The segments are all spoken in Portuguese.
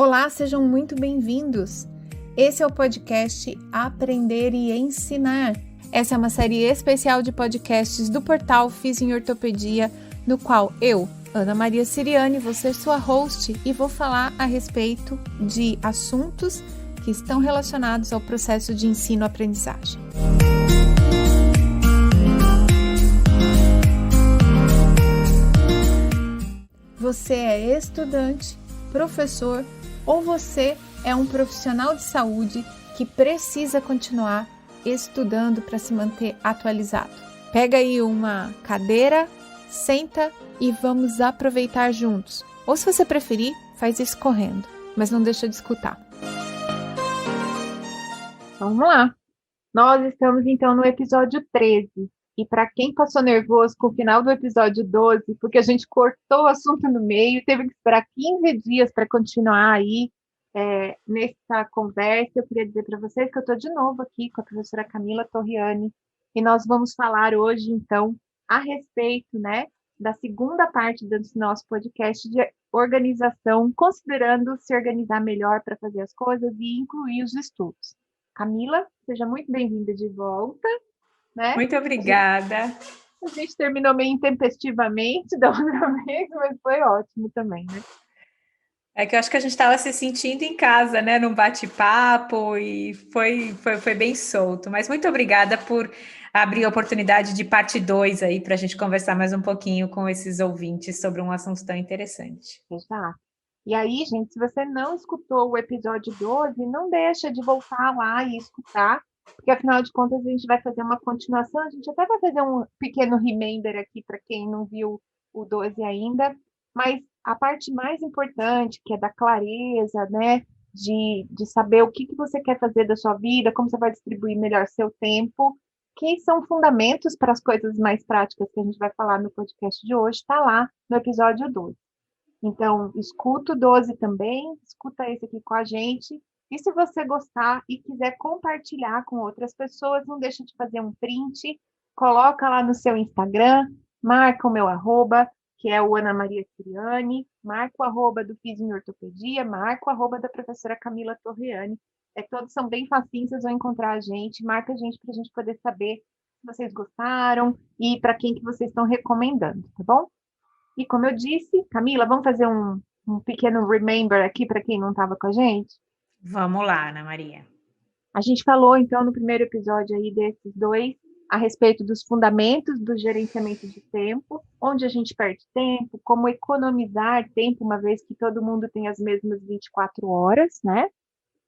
Olá, sejam muito bem-vindos! Esse é o podcast Aprender e Ensinar. Essa é uma série especial de podcasts do portal Fiz em Ortopedia, no qual eu, Ana Maria Siriani, vou ser sua host e vou falar a respeito de assuntos que estão relacionados ao processo de ensino-aprendizagem. Você é estudante, professor ou você é um profissional de saúde que precisa continuar estudando para se manter atualizado. Pega aí uma cadeira, senta e vamos aproveitar juntos. Ou se você preferir, faz isso correndo, mas não deixa de escutar. Vamos lá! Nós estamos então no episódio 13. E para quem passou nervoso com o final do episódio 12, porque a gente cortou o assunto no meio, teve que esperar 15 dias para continuar aí nessa conversa, eu queria dizer para vocês que eu estou de novo aqui com a professora Camila Torriani, e nós vamos falar hoje, então, a respeito, da segunda parte do nosso podcast de organização, considerando se organizar melhor para fazer as coisas e incluir os estudos. Camila, seja muito bem-vinda de volta. Muito obrigada. A gente terminou meio intempestivamente da outra vez, mas foi ótimo também, né? É que eu acho que a gente estava se sentindo em casa, num bate-papo, e foi bem solto. Mas muito obrigada por abrir a oportunidade de parte 2 aí, para a gente conversar mais um pouquinho com esses ouvintes sobre um assunto tão interessante. Exato. E aí, gente, se você não escutou o episódio 12, não deixa de voltar lá e escutar, porque afinal de contas a gente vai fazer uma continuação, a gente até vai fazer um pequeno remember aqui para quem não viu o 12 ainda, mas a parte mais importante, que é da clareza, de saber o que você quer fazer da sua vida, como você vai distribuir melhor seu tempo, que são fundamentos para as coisas mais práticas que a gente vai falar no podcast de hoje, está lá no episódio 12. Então, escuta o 12 também, escuta esse aqui com a gente. E se você gostar e quiser compartilhar com outras pessoas, não deixa de fazer um print, coloca lá no seu Instagram, marca o meu arroba, que é o Ana Maria Siriani, marca o arroba do Fiz em Ortopedia, marca o arroba da professora Camila Torriani. Todos são bem facinhos, vocês vão encontrar a gente, marca a gente para a gente poder saber se vocês gostaram e para quem que vocês estão recomendando, tá bom? E como eu disse, Camila, vamos fazer um pequeno remember aqui para quem não estava com a gente? Vamos lá, Ana Maria. A gente falou, então, no primeiro episódio aí desses dois, a respeito dos fundamentos do gerenciamento de tempo, onde a gente perde tempo, como economizar tempo, uma vez que todo mundo tem as mesmas 24 horas, né?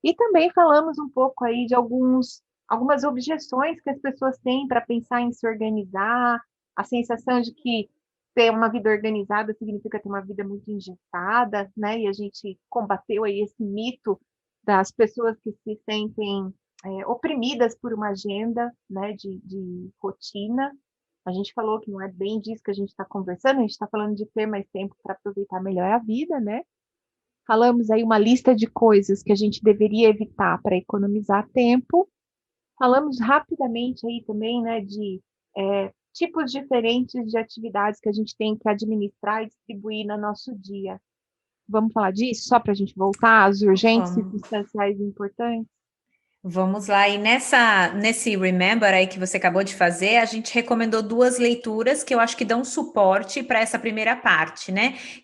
E também falamos um pouco aí de algumas objeções que as pessoas têm para pensar em se organizar, a sensação de que ter uma vida organizada significa ter uma vida muito engessada, né? E a gente combateu aí esse mito das pessoas que se sentem oprimidas por uma agenda, né, de rotina. A gente falou que não é bem disso que a gente está conversando, a gente está falando de ter mais tempo para aproveitar melhor a vida, né? Falamos aí uma lista de coisas que a gente deveria evitar para economizar tempo. Falamos rapidamente aí também, né, de tipos diferentes de atividades que a gente tem que administrar e distribuir no nosso dia. Vamos falar disso, só para a gente voltar às urgentes, circunstanciais e importantes? Vamos lá, e nesse Remember aí que você acabou de fazer, a gente recomendou 2 leituras que eu acho que dão suporte para essa primeira parte,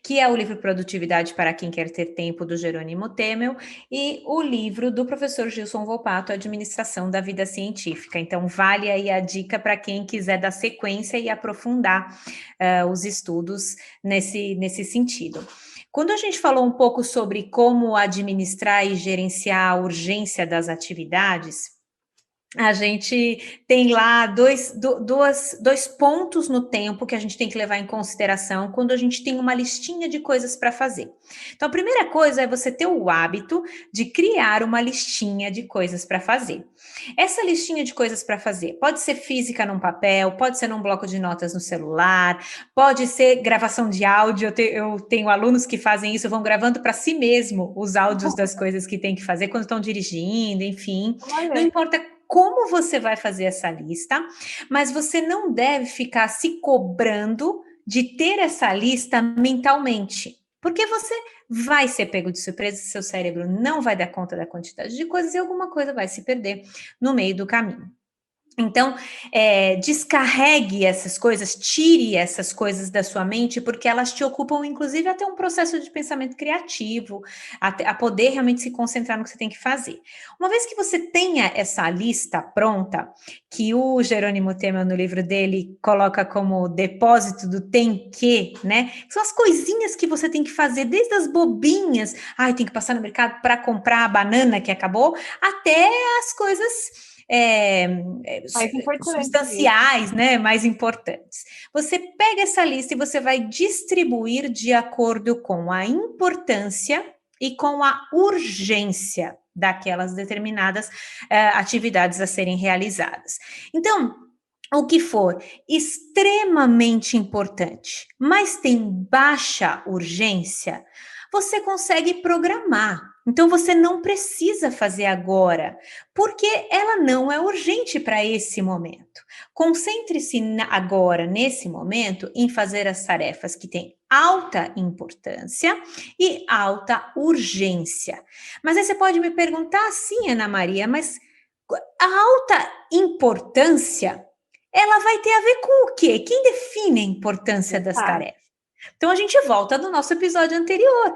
que é o livro Produtividade para quem quer ter tempo, do Jerônimo Temel, e o livro do professor Gilson Volpato, Administração da Vida Científica. Então, vale aí a dica para quem quiser dar sequência e aprofundar os estudos nesse sentido. Quando a gente falou um pouco sobre como administrar e gerenciar a urgência das atividades, a gente tem lá dois pontos no tempo que a gente tem que levar em consideração quando a gente tem uma listinha de coisas para fazer. Então, a primeira coisa é você ter o hábito de criar uma listinha de coisas para fazer. Essa listinha de coisas para fazer pode ser física num papel, pode ser num bloco de notas no celular, pode ser gravação de áudio. Eu tenho alunos que fazem isso, vão gravando para si mesmo os áudios das coisas que tem que fazer quando estão dirigindo, enfim. Olha. Não importa como você vai fazer essa lista, mas você não deve ficar se cobrando de ter essa lista mentalmente, porque você vai ser pego de surpresa, seu cérebro não vai dar conta da quantidade de coisas e alguma coisa vai se perder no meio do caminho. Então, descarregue essas coisas, tire essas coisas da sua mente, porque elas te ocupam, inclusive, até um processo de pensamento criativo, a poder realmente se concentrar no que você tem que fazer. Uma vez que você tenha essa lista pronta, que o Jerônimo Temer, no livro dele, coloca como depósito do tem que, né? São as coisinhas que você tem que fazer, desde as bobinhas, tem que passar no mercado para comprar a banana que acabou, até as coisas Mais importante mesmo. substanciais, né, mais importantes. Você pega essa lista e você vai distribuir de acordo com a importância e com a urgência daquelas determinadas atividades a serem realizadas. Então, o que for extremamente importante, mas tem baixa urgência, você consegue programar. Então, você não precisa fazer agora, porque ela não é urgente para esse momento. Concentre-se agora, nesse momento, em fazer as tarefas que têm alta importância e alta urgência. Mas aí você pode me perguntar assim, Ana Maria, mas a alta importância, ela vai ter a ver com o quê? Quem define a importância das tarefas? Então, a gente volta do nosso episódio anterior.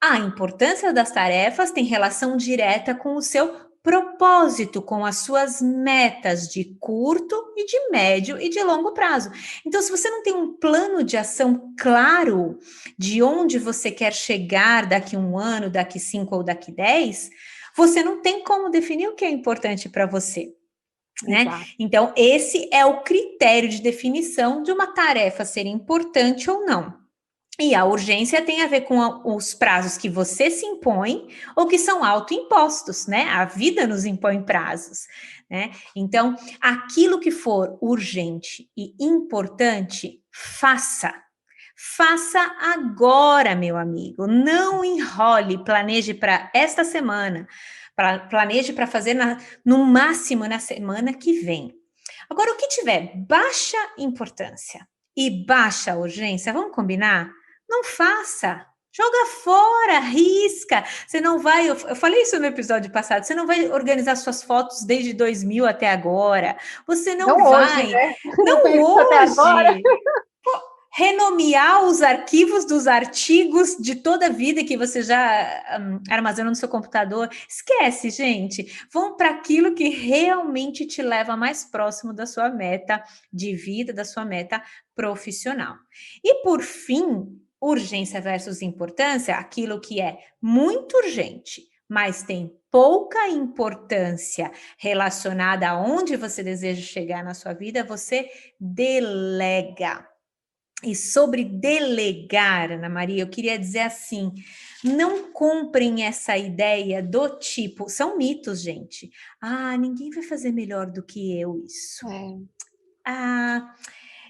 A importância das tarefas tem relação direta com o seu propósito, com as suas metas de curto e de médio e de longo prazo. Então, se você não tem um plano de ação claro de onde você quer chegar daqui 1 ano, daqui 5 ou daqui 10, você não tem como definir o que é importante para você. Né? Então, esse é o critério de definição de uma tarefa ser importante ou não. E a urgência tem a ver com os prazos que você se impõe ou que são autoimpostos, né? A vida nos impõe prazos, né? Então, aquilo que for urgente e importante, faça. Faça agora, meu amigo. Não enrole, planeje para esta semana. Planeje para fazer no máximo na semana que vem. Agora, o que tiver baixa importância e baixa urgência, vamos combinar? Não faça. Joga fora, risca. Você não vai, eu falei isso no episódio passado, você não vai organizar suas fotos desde 2000 até agora. Você não vai. Hoje, né? Não hoje. Renomear os arquivos dos artigos de toda a vida que você já armazenou no seu computador. Esquece, gente. Vão para aquilo que realmente te leva mais próximo da sua meta de vida, da sua meta profissional. E por fim, urgência versus importância, aquilo que é muito urgente, mas tem pouca importância relacionada a onde você deseja chegar na sua vida, você delega. E sobre delegar, Ana Maria, eu queria dizer assim, não comprem essa ideia do tipo, são mitos, gente. Ninguém vai fazer melhor do que eu isso.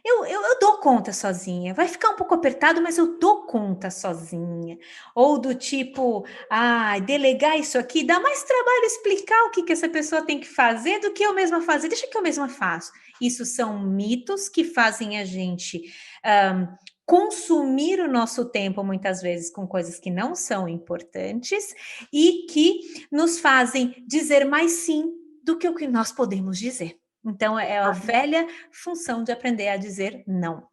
Eu dou conta sozinha. Vai ficar um pouco apertado, mas eu dou conta sozinha. Ou do tipo, delegar isso aqui, dá mais trabalho explicar o que essa pessoa tem que fazer do que eu mesma fazer. Deixa que eu mesma faço. Isso são mitos que fazem a gente consumir o nosso tempo, muitas vezes, com coisas que não são importantes e que nos fazem dizer mais sim do que o que nós podemos dizer. Então, é a velha função de aprender a dizer não.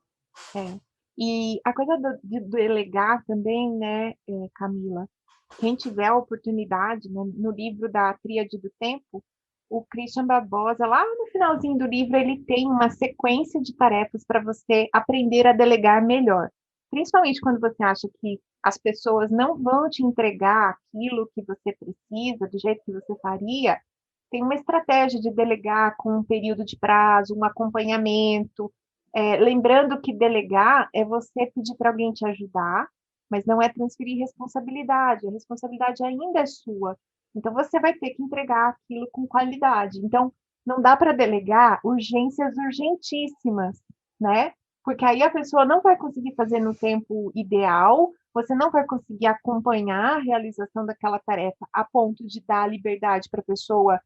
E a coisa de delegar também, né, Camila? Quem tiver a oportunidade, né, no livro da Tríade do Tempo, o Christian Barbosa, lá no finalzinho do livro, ele tem uma sequência de tarefas para você aprender a delegar melhor. Principalmente quando você acha que as pessoas não vão te entregar aquilo que você precisa, do jeito que você faria, tem uma estratégia de delegar com um período de prazo, um acompanhamento. Lembrando que delegar é você pedir para alguém te ajudar, mas não é transferir responsabilidade, a responsabilidade ainda é sua. Então, você vai ter que entregar aquilo com qualidade. Então, não dá para delegar urgências urgentíssimas, né? Porque aí a pessoa não vai conseguir fazer no tempo ideal, você não vai conseguir acompanhar a realização daquela tarefa a ponto de dar liberdade para a pessoa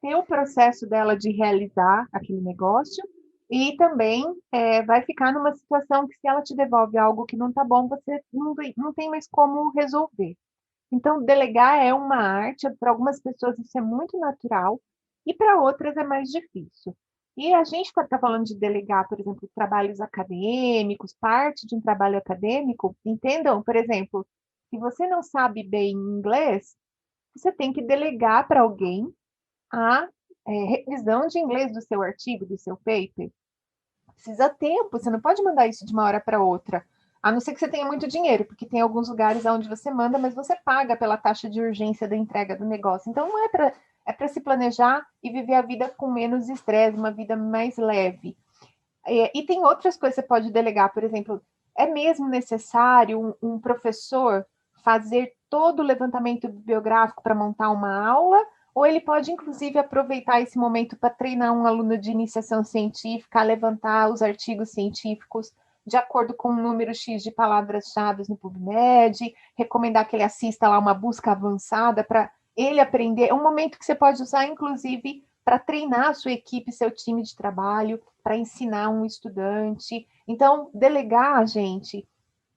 ter o processo dela de realizar aquele negócio, E também vai ficar numa situação que se ela te devolve algo que não está bom, você não tem mais como resolver. Então, delegar é uma arte, para algumas pessoas isso é muito natural, e para outras é mais difícil. E a gente está falando de delegar, por exemplo, trabalhos acadêmicos, parte de um trabalho acadêmico, entendam, por exemplo, se você não sabe bem inglês, você tem que delegar para alguém a revisão de inglês do seu artigo, do seu paper. Precisa tempo, você não pode mandar isso de uma hora para outra. A não ser que você tenha muito dinheiro, porque tem alguns lugares onde você manda, mas você paga pela taxa de urgência da entrega do negócio. Então não é para se planejar e viver a vida com menos estresse, uma vida mais leve. E tem outras coisas que você pode delegar, por exemplo, é mesmo necessário um professor fazer todo o levantamento bibliográfico para montar uma aula, ou ele pode, inclusive, aproveitar esse momento para treinar um aluno de iniciação científica, a levantar os artigos científicos de acordo com o número X de palavras-chave no PubMed, recomendar que ele assista lá uma busca avançada para ele aprender. É um momento que você pode usar, inclusive, para treinar a sua equipe, seu time de trabalho, para ensinar um estudante. Então, delegar, gente,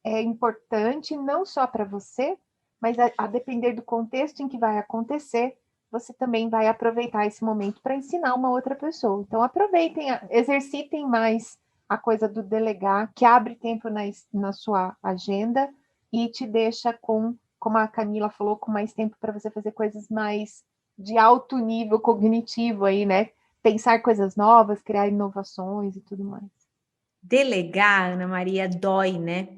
é importante não só para você, mas a depender do contexto em que vai acontecer, você também vai aproveitar esse momento para ensinar uma outra pessoa. Então, aproveitem, exercitem mais a coisa do delegar, que abre tempo na sua agenda e te deixa com, como a Camila falou, com mais tempo para você fazer coisas mais de alto nível cognitivo aí, né? Pensar coisas novas, criar inovações e tudo mais. Delegar, Ana Maria, dói, né?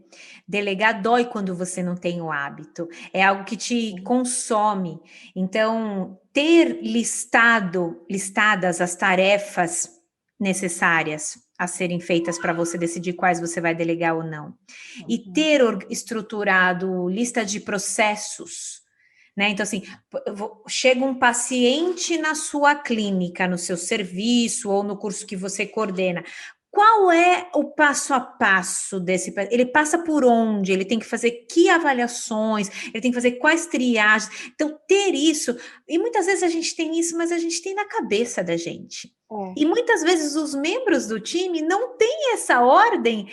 Delegar dói quando você não tem o hábito. É algo que te consome. Então, ter listadas as tarefas necessárias a serem feitas para você decidir quais você vai delegar ou não. E ter estruturado lista de processos, né? Então, assim, chega um paciente na sua clínica, no seu serviço ou no curso que você coordena. Qual é o passo a passo desse? Ele passa por onde? Ele tem que fazer que avaliações? Ele tem que fazer quais triagens? Então, ter isso, e muitas vezes a gente tem isso, mas a gente tem na cabeça da gente. E muitas vezes os membros do time não têm essa ordem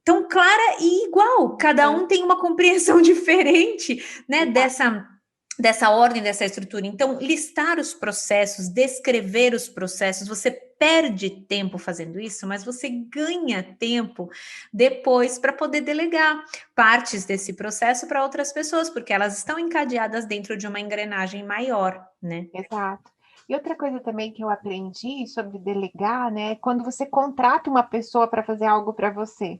tão clara e igual. Cada um tem uma compreensão diferente, né, dessa ordem, dessa estrutura. Então, listar os processos, descrever os processos, você perde tempo fazendo isso, mas você ganha tempo depois para poder delegar partes desse processo para outras pessoas, porque elas estão encadeadas dentro de uma engrenagem maior, né? Exato. E outra coisa também que eu aprendi sobre delegar, né, é quando você contrata uma pessoa para fazer algo para você.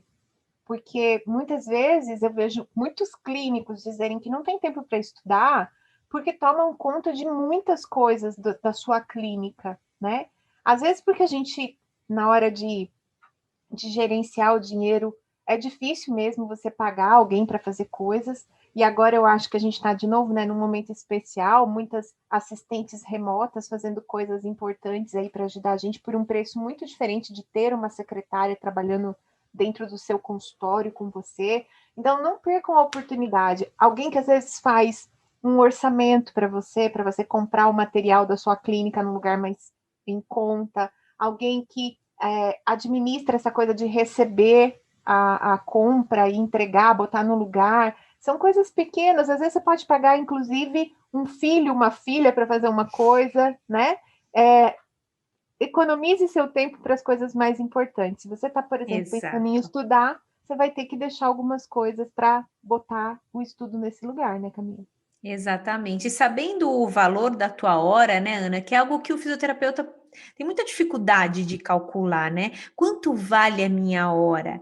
Porque muitas vezes eu vejo muitos clínicos dizerem que não tem tempo para estudar, porque tomam conta de muitas coisas da sua clínica, né? Às vezes porque a gente, na hora de gerenciar o dinheiro, é difícil mesmo você pagar alguém para fazer coisas. E agora eu acho que a gente está de novo, né, num momento especial, muitas assistentes remotas fazendo coisas importantes aí para ajudar a gente por um preço muito diferente de ter uma secretária trabalhando dentro do seu consultório com você. Então não percam a oportunidade. Alguém que às vezes faz um orçamento para você comprar o material da sua clínica num lugar mais em conta, alguém que administra essa coisa de receber a compra e entregar, botar no lugar. São coisas pequenas, às vezes você pode pagar, inclusive, um filho, uma filha para fazer uma coisa, né? Economize seu tempo para as coisas mais importantes. Se você está, por exemplo, pensando em estudar, você vai ter que deixar algumas coisas para botar o estudo nesse lugar, né, Camila? Exatamente. E sabendo o valor da tua hora, né, Ana, que é algo que o fisioterapeuta tem muita dificuldade de calcular, né? Quanto vale a minha hora?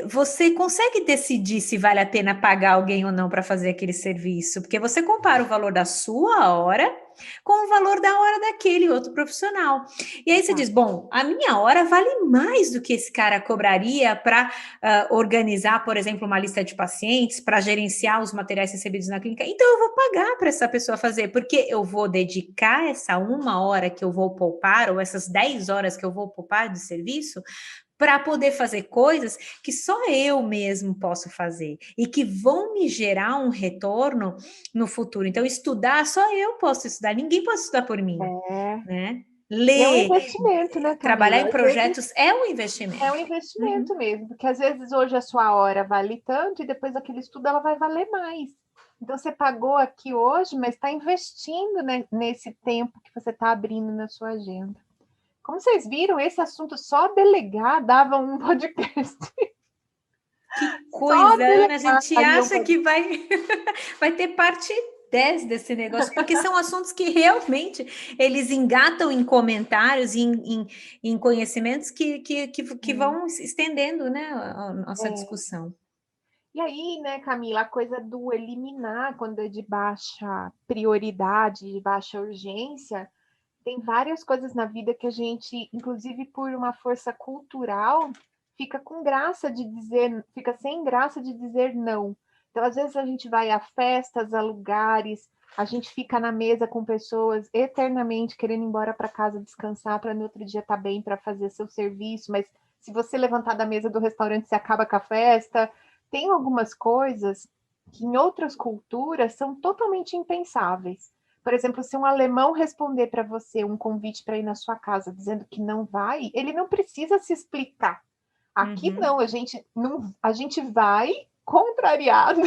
Você consegue decidir se vale a pena pagar alguém ou não para fazer aquele serviço, porque você compara o valor da sua hora com o valor da hora daquele outro profissional. E aí você diz, bom, a minha hora vale mais do que esse cara cobraria para organizar, por exemplo, uma lista de pacientes, para gerenciar os materiais recebidos na clínica. Então eu vou pagar para essa pessoa fazer, porque eu vou dedicar essa 1 hora que eu vou poupar, ou essas 10 horas que eu vou poupar de serviço, para poder fazer coisas que só eu mesmo posso fazer e que vão me gerar um retorno no futuro. Então, estudar, só eu posso estudar, ninguém pode estudar por mim, né? E é um Ler, investimento, né, trabalhar Camila? em Às vezes projetos é um é um investimento. investimento Uhum. mesmo, porque às vezes hoje a sua hora vale tanto e depois aquele estudo ela vai valer mais. Então você pagou aqui hoje, mas está investindo, né, nesse tempo que você está abrindo na sua agenda. Como vocês viram, esse assunto só delegar dava um podcast. Que Só coisa, Ana, a delegar gente daria um acha que podcast. vai ter parte 10 desse negócio, porque são assuntos que realmente eles engatam em comentários, em conhecimentos que vão estendendo, né, a nossa É. discussão. E aí, né, Camila, a coisa do eliminar quando é de baixa prioridade, de baixa urgência, tem várias coisas na vida que a gente, inclusive por uma força cultural, fica com graça de dizer, fica sem graça de dizer não. Então, às vezes a gente vai a festas, a lugares, a gente fica na mesa com pessoas eternamente querendo ir embora para casa descansar, para no outro dia estar bem para fazer seu serviço, mas se você levantar da mesa do restaurante, você acaba com a festa. Tem algumas coisas que em outras culturas são totalmente impensáveis. Por exemplo, se um alemão responder para você um convite para ir na sua casa dizendo que não vai, ele não precisa se explicar. Aqui Uhum. não, a gente vai contrariado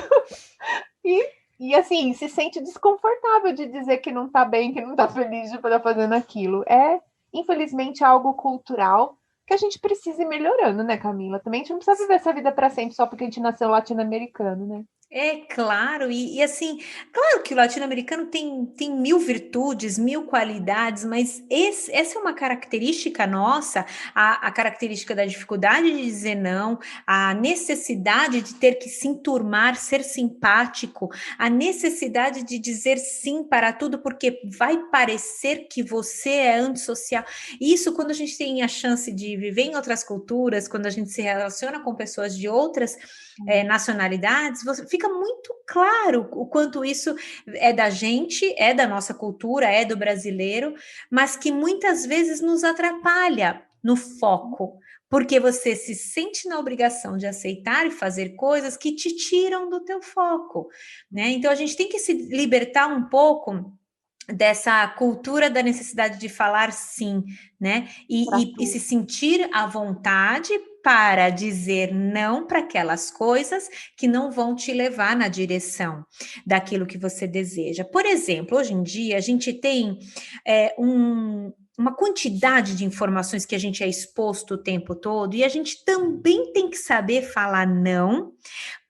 e assim, se sente desconfortável de dizer que não está bem, que não está feliz de estar fazendo aquilo. É, infelizmente, algo cultural que a gente precisa ir melhorando, né, Camila? Também a gente não precisa viver essa vida para sempre só porque a gente nasceu latino-americano, né? É claro, e assim, claro que o latino-americano tem mil virtudes, mil qualidades, mas essa é uma característica nossa, a característica da dificuldade de dizer não, a necessidade de ter que se enturmar, ser simpático, a necessidade de dizer sim para tudo, porque vai parecer que você é antissocial. Isso quando a gente tem a chance de viver em outras culturas, quando a gente se relaciona com pessoas de outras nacionalidades, fica muito claro o quanto isso é da gente, é da nossa cultura, é do brasileiro, mas que muitas vezes nos atrapalha no foco, porque você se sente na obrigação de aceitar e fazer coisas que te tiram do teu foco, né? Então a gente tem que se libertar um pouco dessa cultura da necessidade de falar sim, né? Para E se tudo. sentir à vontade para dizer não para aquelas coisas que não vão te levar na direção daquilo que você deseja. Por exemplo, hoje em dia a gente tem uma quantidade de informações que a gente é exposto o tempo todo e a gente também tem que saber falar não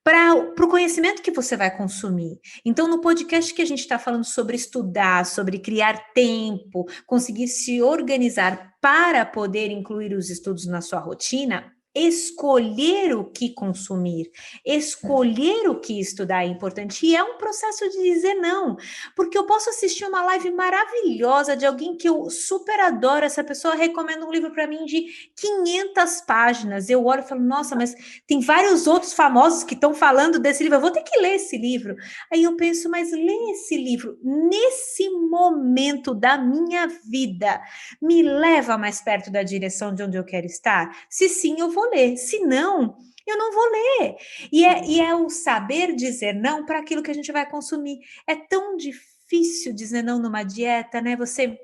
para o conhecimento que você vai consumir. Então, no podcast que a gente está falando sobre estudar, sobre criar tempo, conseguir se organizar para poder incluir os estudos na sua rotina, escolher o que consumir, escolher o que estudar é importante. E é um processo de dizer não, porque eu posso assistir uma live maravilhosa de alguém que eu super adoro, essa pessoa recomenda um livro para mim de 500 páginas. Eu olho e falo, nossa, mas tem vários outros famosos que estão falando desse livro, eu vou ter que ler esse livro. Aí eu penso, mas ler esse livro nesse momento da minha vida me leva mais perto da direção de onde eu quero estar? Se sim, eu vou ler. Se não, eu não vou ler. E é o saber dizer não para aquilo que a gente vai consumir. É tão difícil dizer não numa dieta, né? Você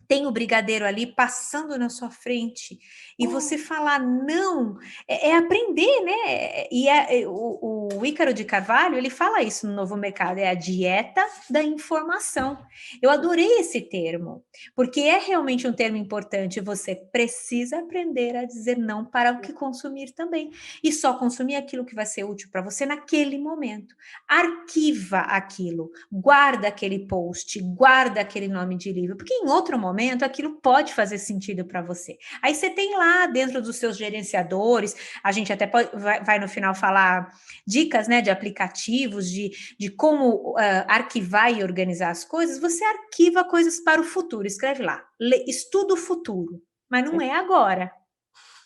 tem o brigadeiro ali passando na sua frente e você falar não é aprender, né? O Ícaro de Carvalho ele fala isso no Novo Mercado, é a dieta da informação. Eu adorei esse termo, porque é realmente um termo importante. Você precisa aprender a dizer não para o que consumir também e só consumir aquilo que vai ser útil para você naquele momento. Arquiva aquilo, guarda aquele post, guarda aquele nome de livro, porque em outro momento aquilo pode fazer sentido para você. Aí você tem lá dentro dos seus gerenciadores, a gente até vai no final falar dicas, né, de aplicativos, de como arquivar e organizar as coisas, você arquiva coisas para o futuro, escreve lá, estudo futuro, mas não é agora.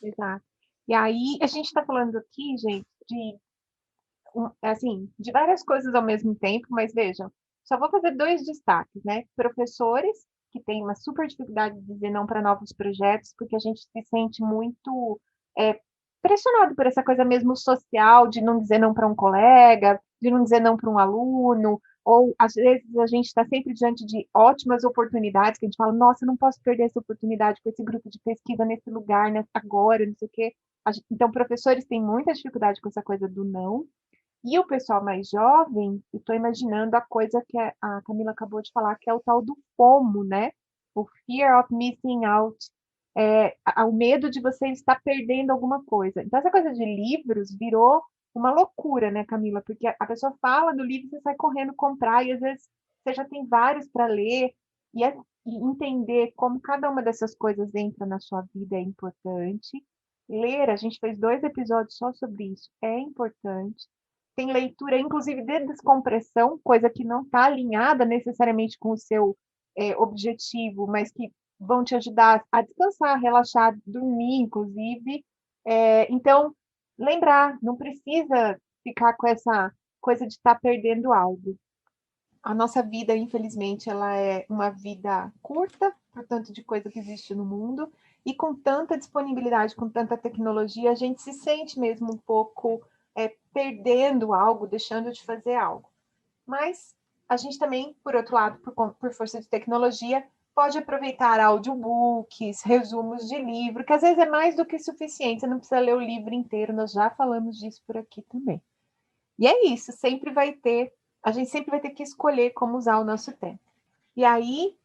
Exato. E aí, a gente está falando aqui, gente, de, assim, de várias coisas ao mesmo tempo, mas vejam, só vou fazer dois destaques, né? Professores que têm uma super dificuldade de dizer não para novos projetos, porque a gente se sente muito é, pressionado por essa coisa mesmo social, de não dizer não para um colega, de não dizer não para um aluno, ou às vezes a gente está sempre diante de ótimas oportunidades, que a gente fala, nossa, eu não posso perder essa oportunidade com esse grupo de pesquisa nesse lugar, né, agora, não sei o quê. Então, professores têm muita dificuldade com essa coisa do não. E o pessoal mais jovem, eu estou imaginando a coisa que a Camila acabou de falar, que é o tal do FOMO, né? O Fear of Missing Out, o medo de você estar perdendo alguma coisa. Então, essa coisa de livros virou uma loucura, né, Camila? Porque a pessoa fala do livro, você sai correndo comprar, e às vezes você já tem vários para ler, e entender como cada uma dessas coisas entra na sua vida é importante. Ler, a gente fez 2 episódios só sobre isso, é importante. Tem leitura, inclusive, de descompressão, coisa que não está alinhada necessariamente com o seu objetivo, mas que vão te ajudar a descansar, relaxar, dormir, inclusive. Então, lembrar, não precisa ficar com essa coisa de estar perdendo algo. A nossa vida, infelizmente, ela é uma vida curta, por tanto de coisa que existe no mundo, e com tanta disponibilidade, com tanta tecnologia, a gente se sente mesmo um pouco perdendo algo, deixando de fazer algo. Mas a gente também, por outro lado, por força de tecnologia, pode aproveitar audiobooks, resumos de livro, que às vezes é mais do que suficiente, você não precisa ler o livro inteiro, nós já falamos disso por aqui também. E é isso, a gente sempre vai ter que escolher como usar o nosso tempo. E aí,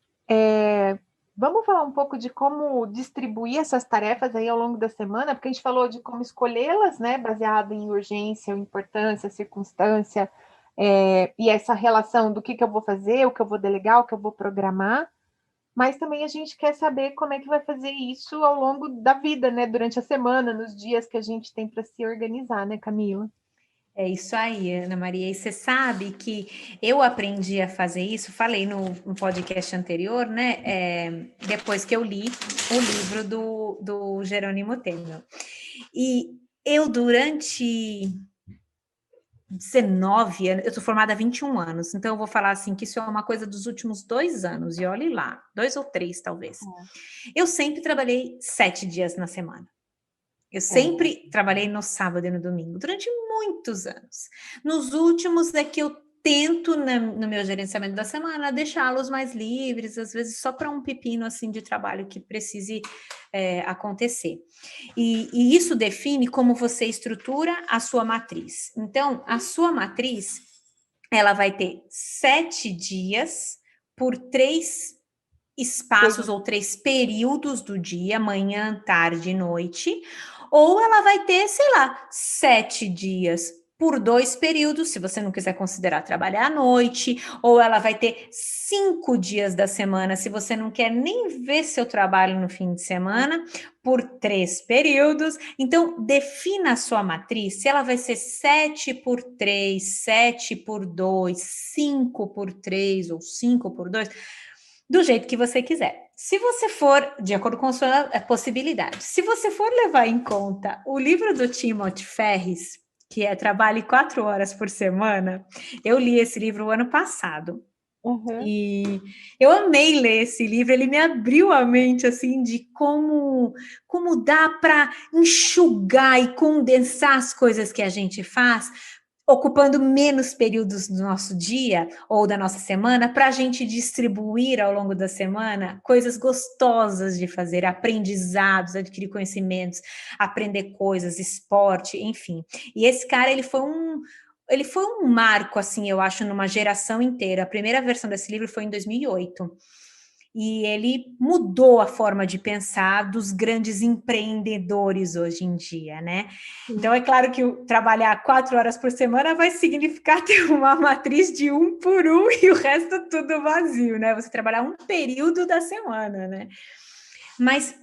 vamos falar um pouco de como distribuir essas tarefas aí ao longo da semana, porque a gente falou de como escolhê-las, né, baseado em urgência, importância, circunstância, e essa relação do que eu vou fazer, o que eu vou delegar, o que eu vou programar, mas também a gente quer saber como é que vai fazer isso ao longo da vida, né, durante a semana, nos dias que a gente tem para se organizar, né, Camila? É isso aí, Ana Maria. E você sabe que eu aprendi a fazer isso, falei no podcast anterior, né? Depois que eu li o livro do Jerônimo Temel. E eu, durante 19 anos, eu sou formada há 21 anos, então eu vou falar assim que isso é uma coisa dos últimos 2 anos, e olhe lá, 2 ou 3 talvez. Eu sempre trabalhei 7 dias na semana. Eu sempre trabalhei no sábado e no domingo, durante muitos anos. Nos últimos é que eu tento, no meu gerenciamento da semana, deixá-los mais livres, às vezes só para um pepino assim de trabalho que precise acontecer. E isso define como você estrutura a sua matriz. Então, a sua matriz, ela vai ter 7 dias por 3 espaços ou 3 períodos do dia, manhã, tarde e noite, ou ela vai ter, sei lá, 7 dias por 2 períodos, se você não quiser considerar trabalhar à noite, ou ela vai ter 5 dias da semana, se você não quer nem ver seu trabalho no fim de semana, por 3 períodos. Então, defina a sua matriz, se ela vai ser 7 por 3, 7 por 2, 5 por 3 ou 5 por 2, do jeito que você quiser. Se você for, de acordo com a sua possibilidade, se você for levar em conta o livro do Timothy Ferris, que é Trabalhe 4 horas por semana, eu li esse livro o ano passado. E eu amei ler esse livro, ele me abriu a mente, assim, de como dá para enxugar e condensar as coisas que a gente faz, ocupando menos períodos do nosso dia ou da nossa semana, para a gente distribuir ao longo da semana coisas gostosas de fazer, aprendizados, adquirir conhecimentos, aprender coisas, esporte, enfim. E esse cara, ele foi um marco, assim, eu acho, numa geração inteira. A primeira versão desse livro foi em 2008. E ele mudou a forma de pensar dos grandes empreendedores hoje em dia, né? Então, é claro que trabalhar 4 horas por semana vai significar ter uma matriz de 1 por 1 e o resto tudo vazio, né? Você trabalhar um período da semana, né? Mas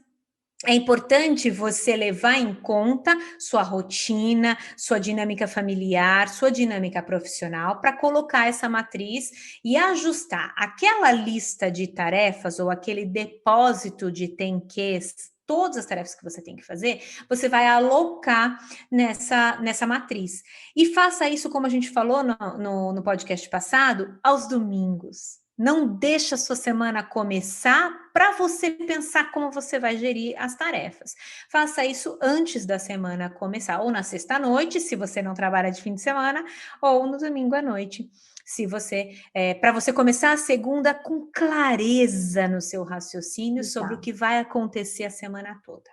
é importante você levar em conta sua rotina, sua dinâmica familiar, sua dinâmica profissional, para colocar essa matriz e ajustar aquela lista de tarefas ou aquele depósito de tem-ques, todas as tarefas que você tem que fazer, você vai alocar nessa matriz. E faça isso, como a gente falou no podcast passado, aos domingos. Não deixa a sua semana começar para você pensar como você vai gerir as tarefas. Faça isso antes da semana começar, ou na sexta-noite, se você não trabalha de fim de semana, ou no domingo à noite. Se você, para você começar a segunda com clareza no seu raciocínio sobre o Exato. que vai acontecer a semana toda.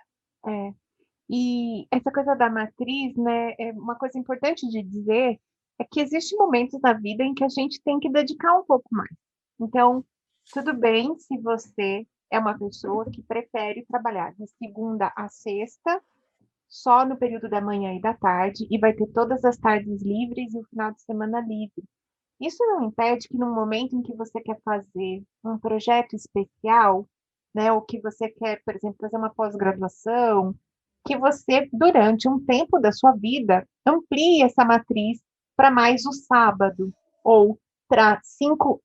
É. E essa coisa da matriz, né, é uma coisa importante de dizer é que existem momentos na vida em que a gente tem que dedicar um pouco mais. Então, tudo bem se você é uma pessoa que prefere trabalhar de segunda a sexta, só no período da manhã e da tarde, e vai ter todas as tardes livres e o final de semana livre. Isso não impede que no momento em que você quer fazer um projeto especial, né, ou que você quer, por exemplo, fazer uma pós-graduação, que você, durante um tempo da sua vida, amplie essa matriz para mais o sábado, ou para cinco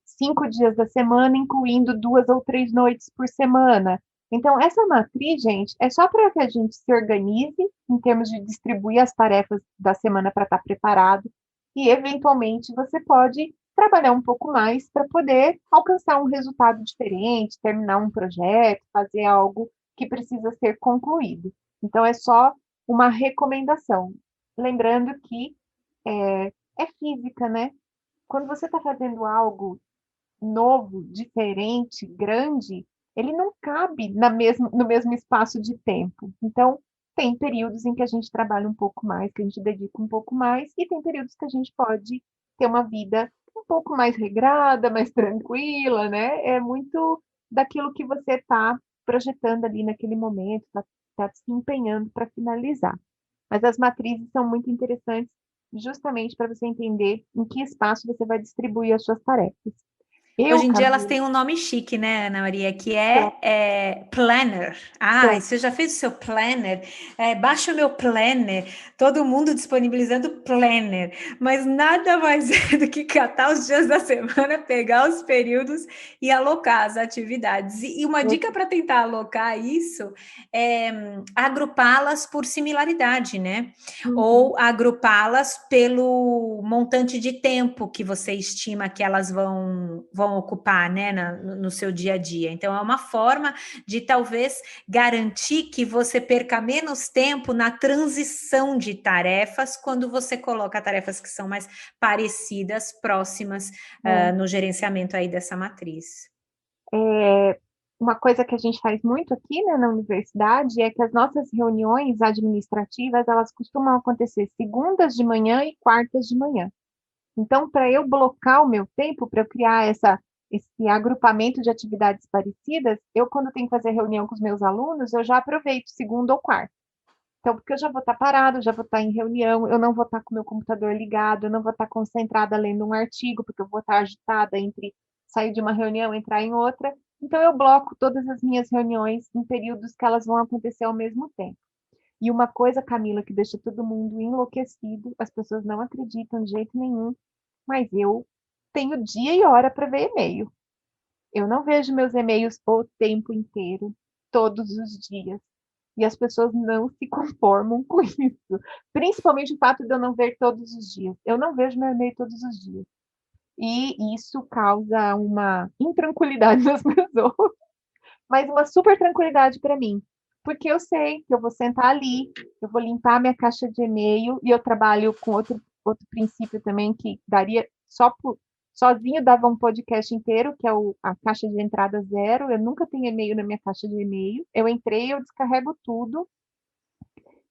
dias da semana, incluindo 2 ou 3 noites por semana. Então, essa matriz, gente, é só para que a gente se organize em termos de distribuir as tarefas da semana para estar preparado, e eventualmente você pode trabalhar um pouco mais para poder alcançar um resultado diferente, terminar um projeto, fazer algo que precisa ser concluído. Então, é só uma recomendação. Lembrando que é física, né? Quando você está fazendo algo novo, diferente, grande, ele não cabe no mesmo espaço de tempo. Então, tem períodos em que a gente trabalha um pouco mais, que a gente dedica um pouco mais, e tem períodos que a gente pode ter uma vida um pouco mais regrada, mais tranquila, né? É muito daquilo que você está projetando ali naquele momento, está se empenhando para finalizar. Mas as matrizes são muito interessantes justamente para você entender em que espaço você vai distribuir as suas tarefas. Eu, Hoje em dia elas Camila, têm um nome chique, né, Ana Maria, que é, é planner. Ah, é, você já fez o seu planner? Baixa o meu planner. Todo mundo disponibilizando planner. Mas nada mais é do que catar os dias da semana, pegar os períodos e alocar as atividades. E uma dica para tentar alocar isso é agrupá-las por similaridade, né? uhum, Ou agrupá-las pelo montante de tempo que você estima que elas vão ocupar, né, no seu dia a dia. Então, é uma forma de talvez garantir que você perca menos tempo na transição de tarefas quando você coloca tarefas que são mais parecidas, próximas, é. no gerenciamento aí dessa matriz. Uma coisa que a gente faz muito aqui, né, na universidade é que as nossas reuniões administrativas, elas costumam acontecer segundas de manhã e quartas de manhã. Então, para eu blocar o meu tempo, para eu criar esse agrupamento de atividades parecidas, eu, quando tenho que fazer reunião com os meus alunos, eu já aproveito segunda ou quarta. Então, porque eu já vou estar parado, já vou estar em reunião, eu não vou estar com o meu computador ligado, eu não vou estar concentrada lendo um artigo, porque eu vou estar agitada entre sair de uma reunião, entrar em outra. Então, eu bloco todas as minhas reuniões em períodos que elas vão acontecer ao mesmo tempo. E uma coisa, Camila, que deixa todo mundo enlouquecido, as pessoas não acreditam de jeito nenhum, mas eu tenho dia e hora para ver e-mail. Eu não vejo meus e-mails o tempo inteiro, todos os dias. E as pessoas não se conformam com isso. Principalmente o fato de eu não ver todos os dias. Eu não vejo meu e-mail todos os dias. E isso causa uma intranquilidade nas pessoas, mas uma super tranquilidade para mim. Porque eu sei que eu vou sentar ali, eu vou limpar minha caixa de e-mail, e eu trabalho com outro princípio também que daria sozinho dava um podcast inteiro, que é a caixa de entrada zero. Eu nunca tenho e-mail na minha caixa de e-mail. Eu entrei, eu descarrego tudo,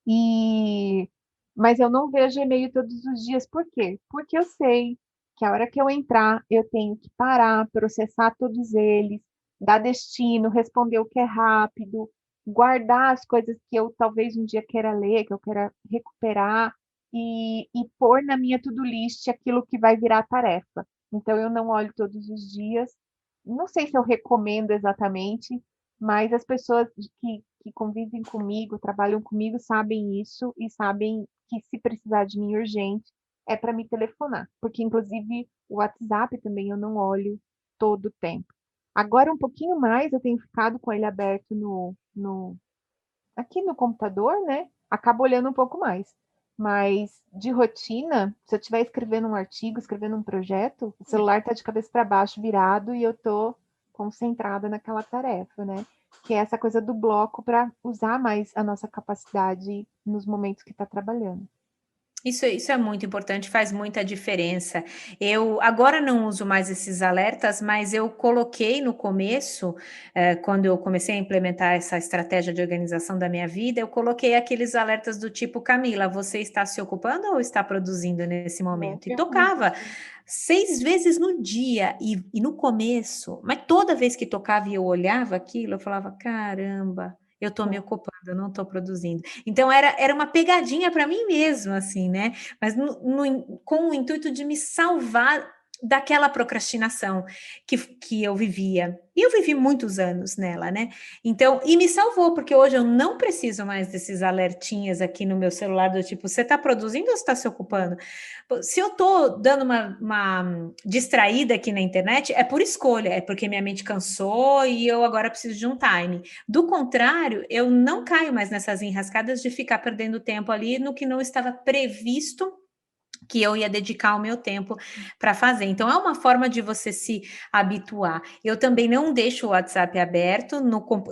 e mas eu não vejo e-mail todos os dias. Por quê? Porque eu sei que a hora que eu entrar, eu tenho que parar, processar todos eles, dar destino, responder o que é rápido, guardar as coisas que eu talvez um dia queira ler, que eu queira recuperar, e pôr na minha to-do list aquilo que vai virar tarefa. Então, eu não olho todos os dias. Não sei se eu recomendo exatamente, mas as pessoas que convivem comigo, trabalham comigo, sabem isso e sabem que se precisar de mim urgente, é para me telefonar. Porque, inclusive, o WhatsApp também eu não olho todo o tempo. Agora, um pouquinho mais, eu tenho ficado com ele aberto aqui no computador, né? Acabo olhando um pouco mais. Mas de rotina, se eu estiver escrevendo um artigo, escrevendo um projeto, o celular está de cabeça para baixo, virado, e eu estou concentrada naquela tarefa, né? Que é essa coisa do bloco para usar mais a nossa capacidade nos momentos que está trabalhando. Isso é muito importante, faz muita diferença. Eu agora não uso mais esses alertas, mas eu coloquei no começo, quando eu comecei a implementar essa estratégia de organização da minha vida, eu coloquei aqueles alertas do tipo: Camila, você está se ocupando ou está produzindo nesse momento? E Eu uso tocava assim. 6 vezes no dia, e no começo, mas toda vez que tocava e eu olhava aquilo, eu falava: caramba, eu estou me ocupando, eu não estou produzindo. Então era uma pegadinha para mim mesma, assim, né? Mas com o intuito de me salvar daquela procrastinação que eu vivia. E eu vivi muitos anos nela, né? Então, e me salvou, porque hoje eu não preciso mais desses alertinhas aqui no meu celular, do tipo, você está produzindo ou você está se ocupando? Se eu estou dando uma distraída aqui na internet, é por escolha, é porque minha mente cansou e eu agora preciso de um time. Do contrário, eu não caio mais nessas enrascadas de ficar perdendo tempo ali no que não estava previsto que eu ia dedicar o meu tempo para fazer. Então, é uma forma de você se habituar. Eu também não deixo o WhatsApp aberto,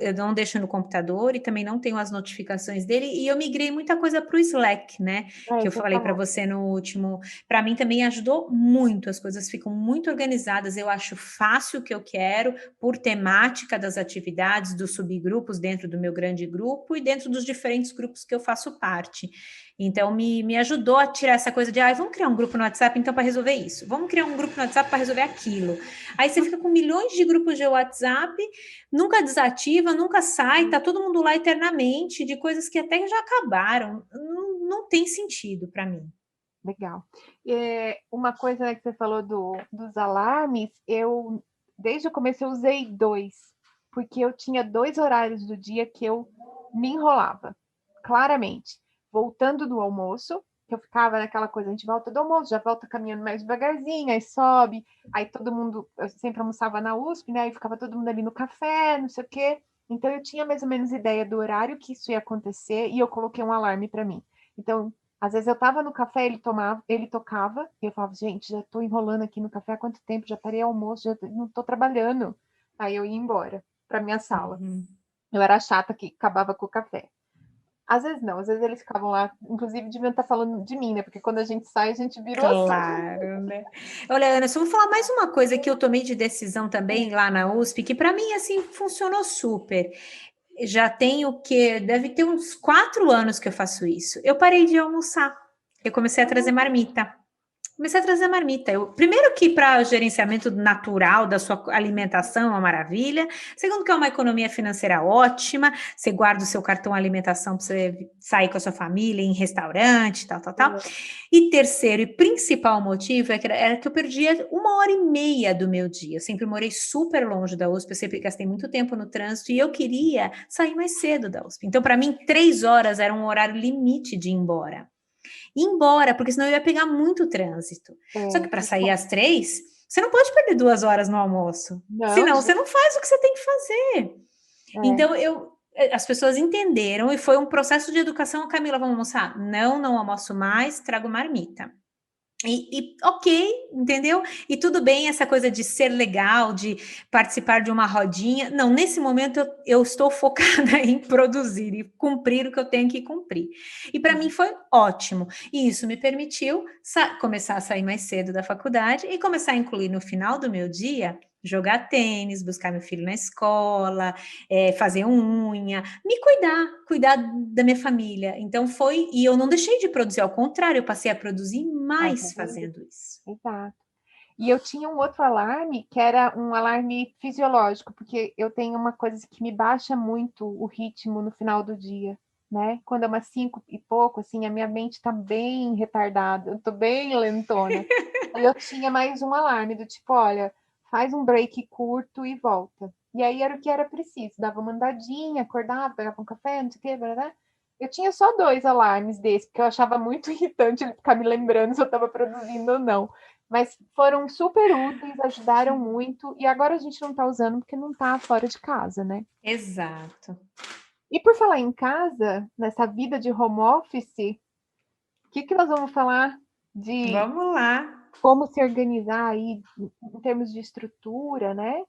eu não deixo no computador e também não tenho as notificações dele. E eu migrei muita coisa para o Slack, né? É, Que eu isso eu ia falei para falar. você no último. Para mim também ajudou muito. As coisas ficam muito organizadas. Eu acho fácil o que eu quero, por temática das atividades, dos subgrupos dentro do meu grande grupo e dentro dos diferentes grupos que eu faço parte. Então, me ajudou a tirar essa coisa de, vamos criar um grupo no WhatsApp, então, para resolver isso. Vamos criar um grupo no WhatsApp para resolver aquilo. Aí você fica com milhões de grupos de WhatsApp, nunca desativa, nunca sai, tá todo mundo lá eternamente, de coisas que até já acabaram. Não tem sentido para mim. Legal. Uma coisa, né, que você falou dos alarmes, eu, desde o começo, eu usei 2, porque eu tinha 2 horários do dia que eu me enrolava, claramente. Voltando do almoço, que eu ficava naquela coisa, a gente volta do almoço, já volta caminhando mais devagarzinho, aí sobe, aí todo mundo, eu sempre almoçava na USP, né, aí ficava todo mundo ali no café, não sei o quê. Então eu tinha mais ou menos ideia do horário que isso ia acontecer e eu coloquei um alarme para mim. Então, às vezes eu estava no café, ele tocava, e eu falava, gente, já estou enrolando aqui no café há quanto tempo? Já parei almoço, já não estou trabalhando. Aí eu ia embora para minha sala. Uhum. Eu era a chata que acabava com o café. Às vezes não, às vezes eles ficavam lá, inclusive deviam estar falando de mim, né? Porque quando a gente sai, a gente vira o assunto. Claro, né? Olha, Ana, só vou falar mais uma coisa que eu tomei de decisão também lá na USP, que para mim, assim, funcionou super. Já tem o quê? Deve ter uns 4 anos que eu faço isso. Eu parei de almoçar. Eu comecei a trazer marmita. Comecei a trazer marmita. Primeiro que para gerenciamento natural da sua alimentação é uma maravilha. Segundo que é uma economia financeira ótima. Você guarda o seu cartão alimentação para você sair com a sua família em restaurante, tal, tal, tal. E terceiro e principal motivo era que eu perdia 1h30 do meu dia. Eu sempre morei super longe da USP, eu sempre gastei muito tempo no trânsito e eu queria sair mais cedo da USP. Então, para mim, 3 horas era um horário limite de ir embora. Ir embora, porque senão eu ia pegar muito trânsito. Só que para sair às 3, você não pode perder 2 horas no almoço. Não, Senão você não faz o que você tem que fazer. Então, as pessoas entenderam e foi um processo de educação. Camila, vamos almoçar? Não almoço mais, trago marmita. Ok, entendeu? E tudo bem essa coisa de ser legal, de participar de uma rodinha. Não, nesse momento eu estou focada em produzir e cumprir o que eu tenho que cumprir. E para mim foi ótimo. E isso me permitiu começar a sair mais cedo da faculdade e começar a incluir no final do meu dia jogar tênis, buscar meu filho na escola, fazer unha, me cuidar da minha família. Então foi, e eu não deixei de produzir, ao contrário, eu passei a produzir mais fazendo isso. Exato. E eu tinha um outro alarme, que era um alarme fisiológico, porque eu tenho uma coisa que me baixa muito o ritmo no final do dia, né? Quando é umas 5 e pouco, assim, a minha mente tá bem retardada, eu tô bem lentona. Aí eu tinha mais um alarme do tipo, olha, faz um break curto e volta. E aí era o que era preciso, dava uma andadinha, acordava, pegava um café, não sei o quê, blá. Eu tinha só 2 alarmes desse, porque eu achava muito irritante ele ficar me lembrando se eu estava produzindo ou não. Mas foram super úteis, ajudaram muito, e agora a gente não está usando porque não está fora de casa, né? Exato. E por falar em casa, nessa vida de home office, que nós vamos falar de Vamos lá. como se organizar aí em termos de estrutura, né?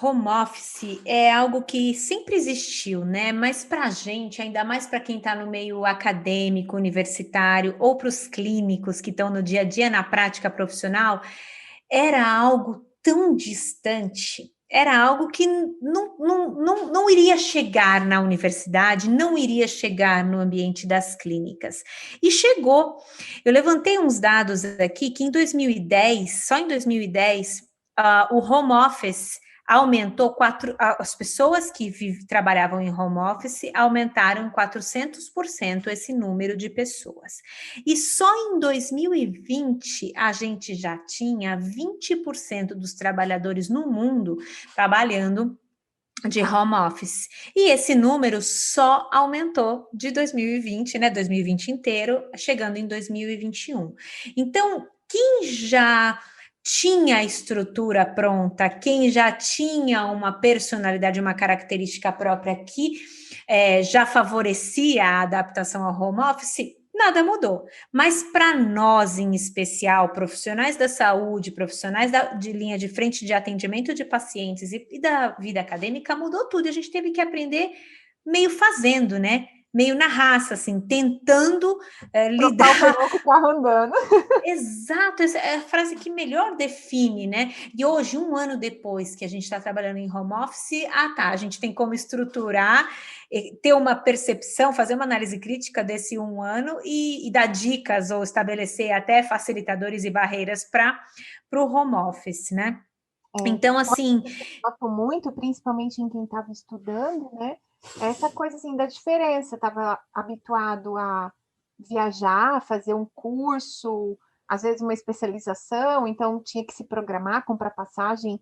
Home office é algo que sempre existiu, né? Mas para a gente, ainda mais para quem está no meio acadêmico, universitário, ou para os clínicos que estão no dia a dia, na prática profissional, era algo tão distante, era algo que não iria chegar na universidade, não iria chegar no ambiente das clínicas. E chegou. Eu levantei uns dados aqui que em 2010, só em 2010, o home office aumentou as pessoas que trabalhavam em home office aumentaram 400% esse número de pessoas. E só em 2020 a gente já tinha 20% dos trabalhadores no mundo trabalhando de home office. E esse número só aumentou de 2020, né, 2020 inteiro, chegando em 2021. Então, quem já tinha a estrutura pronta, quem já tinha uma personalidade, uma característica própria que já favorecia a adaptação ao home office, nada mudou. Mas para nós, em especial, profissionais da saúde, profissionais de linha de frente de atendimento de pacientes e da vida acadêmica, mudou tudo. E a gente teve que aprender meio fazendo, né? Meio na raça, assim, tentando lidar. O pneu com o carro andando. Exato, essa é a frase que melhor define, né? E hoje, um ano depois que a gente está trabalhando em home office, a gente tem como estruturar, ter uma percepção, fazer uma análise crítica desse um ano e dar dicas ou estabelecer até facilitadores e barreiras para o home office, né? Então, assim. Eu noto muito, principalmente em quem estava estudando, né? Essa coisa assim da diferença. Estava habituado a viajar, fazer um curso, às vezes uma especialização, então tinha que se programar, comprar passagem,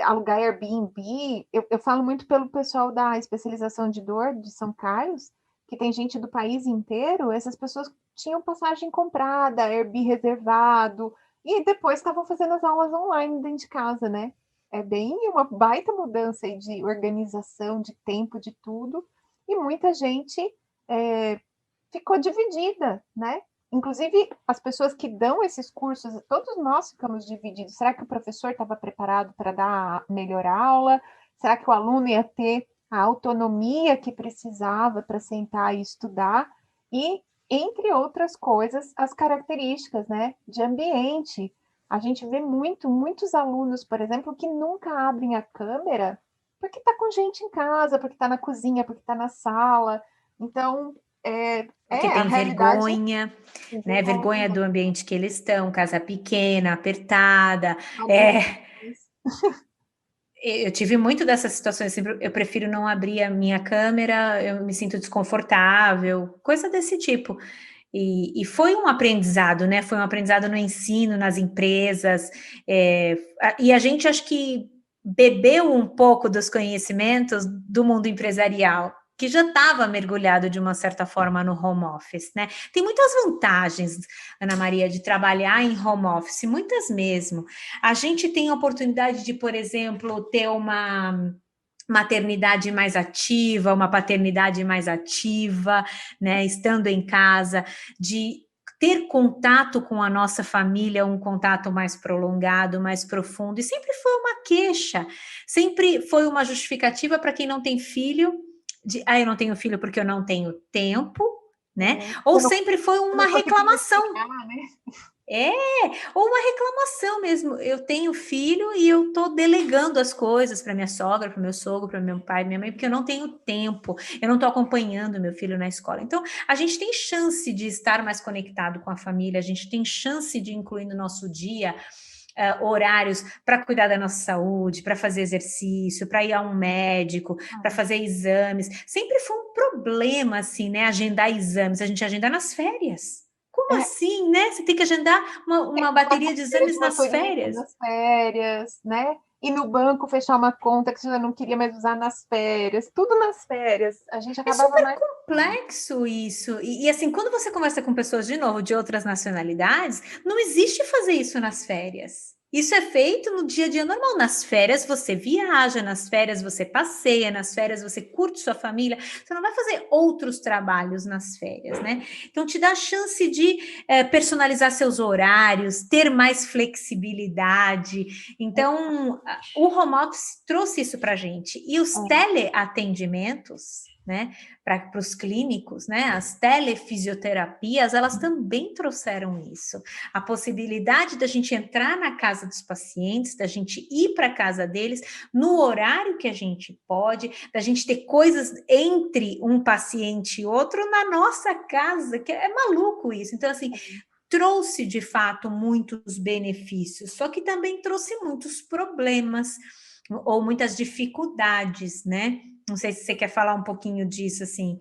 alugar Airbnb. Eu falo muito pelo pessoal da especialização de dor de São Carlos, que tem gente do país inteiro, essas pessoas tinham passagem comprada, Airbnb reservado, e depois estavam fazendo as aulas online dentro de casa, né? É bem uma baita mudança aí de organização, de tempo, de tudo, e muita gente ficou dividida, né? Inclusive, as pessoas que dão esses cursos, todos nós ficamos divididos. Será que o professor estava preparado para dar a melhor aula? Será que o aluno ia ter a autonomia que precisava para sentar e estudar? E, entre outras coisas, as características, né, de ambiente. A gente vê muitos alunos, por exemplo, que nunca abrem a câmera porque está com gente em casa, porque está na cozinha, porque está na sala. Então, Porque a tem realidade vergonha, tem né? Vergonha vergonha, do ambiente que eles estão, casa pequena, apertada. adultos. Eu tive muito dessas situações, sempre eu prefiro não abrir a minha câmera, eu me sinto desconfortável, coisa desse tipo. E foi um aprendizado, né? Foi um aprendizado no ensino, nas empresas, e a gente acho que bebeu um pouco dos conhecimentos do mundo empresarial, que já estava mergulhado de uma certa forma no home office, né? Tem muitas vantagens, Ana Maria, de trabalhar em home office, muitas mesmo. A gente tem a oportunidade de, por exemplo, ter uma maternidade mais ativa, uma paternidade mais ativa, né, estando em casa, de ter contato com a nossa família, um contato mais prolongado, mais profundo, e sempre foi uma queixa, sempre foi uma justificativa para quem não tem filho, eu não tenho filho porque eu não tenho tempo, né? Ou sempre foi Eu uma não consegui me reclamação. explicar, né? É, ou uma reclamação mesmo. Eu tenho filho e eu tô delegando as coisas para minha sogra, para meu sogro, para meu pai, minha mãe, porque eu não tenho tempo, eu não tô acompanhando meu filho na escola. Então, a gente tem chance de estar mais conectado com a família, a gente tem chance de incluir no nosso dia horários para cuidar da nossa saúde, para fazer exercício, para ir a um médico, para fazer exames. Sempre foi um problema, assim, né? Agendar exames, a gente agenda nas férias. Como É, assim, né? Você tem que agendar uma bateria de exames nas férias. nas férias, né? E no banco fechar uma conta que você já não queria mais usar nas férias, tudo nas férias. A gente É acabava super mais. complexo isso. Assim, quando você conversa com pessoas de novo de outras nacionalidades, não existe fazer isso nas férias. Isso é feito no dia a dia normal. Nas férias você viaja, nas férias você passeia, nas férias você curte sua família. Você não vai fazer outros trabalhos nas férias, né? Então te dá a chance de personalizar seus horários, ter mais flexibilidade. Então o home office trouxe isso para a gente. E os teleatendimentos, né? Para os clínicos, né? As telefisioterapias, elas também trouxeram isso. A possibilidade da gente entrar na casa dos pacientes, da gente ir para a casa deles no horário que a gente pode, da gente ter coisas entre um paciente e outro na nossa casa, que é maluco isso. Então, assim, trouxe de fato muitos benefícios, só que também trouxe muitos problemas ou muitas dificuldades, né? Não sei se você quer falar um pouquinho disso, assim.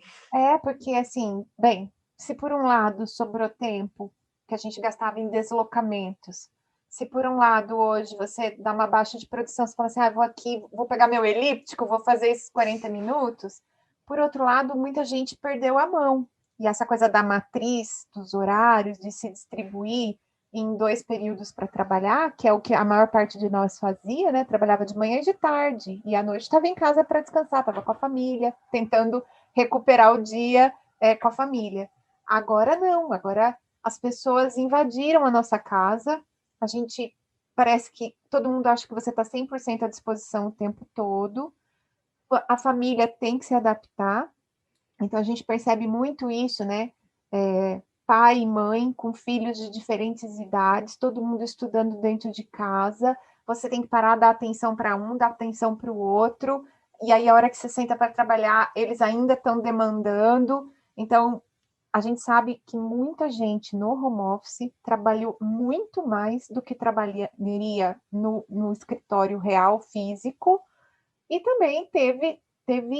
Porque assim, bem, se por um lado sobrou tempo que a gente gastava em deslocamentos, se por um lado hoje você dá uma baixa de produção, você fala assim, vou aqui, vou pegar meu elíptico, vou fazer esses 40 minutos, por outro lado, muita gente perdeu a mão. E essa coisa da matriz, dos horários, de se distribuir em 2 períodos para trabalhar, que é o que a maior parte de nós fazia, né? Trabalhava de manhã e de tarde, e à noite estava em casa para descansar, estava com a família, tentando recuperar o dia com a família. Agora não, agora as pessoas invadiram a nossa casa, a gente parece que todo mundo acha que você está 100% à disposição o tempo todo, a família tem que se adaptar, então a gente percebe muito isso, né? Pai e mãe com filhos de diferentes idades, todo mundo estudando dentro de casa, você tem que parar, dar atenção para um, dar atenção para o outro, e aí a hora que você senta para trabalhar, eles ainda estão demandando. Então, a gente sabe que muita gente no home office trabalhou muito mais do que trabalharia no escritório real, físico, e também teve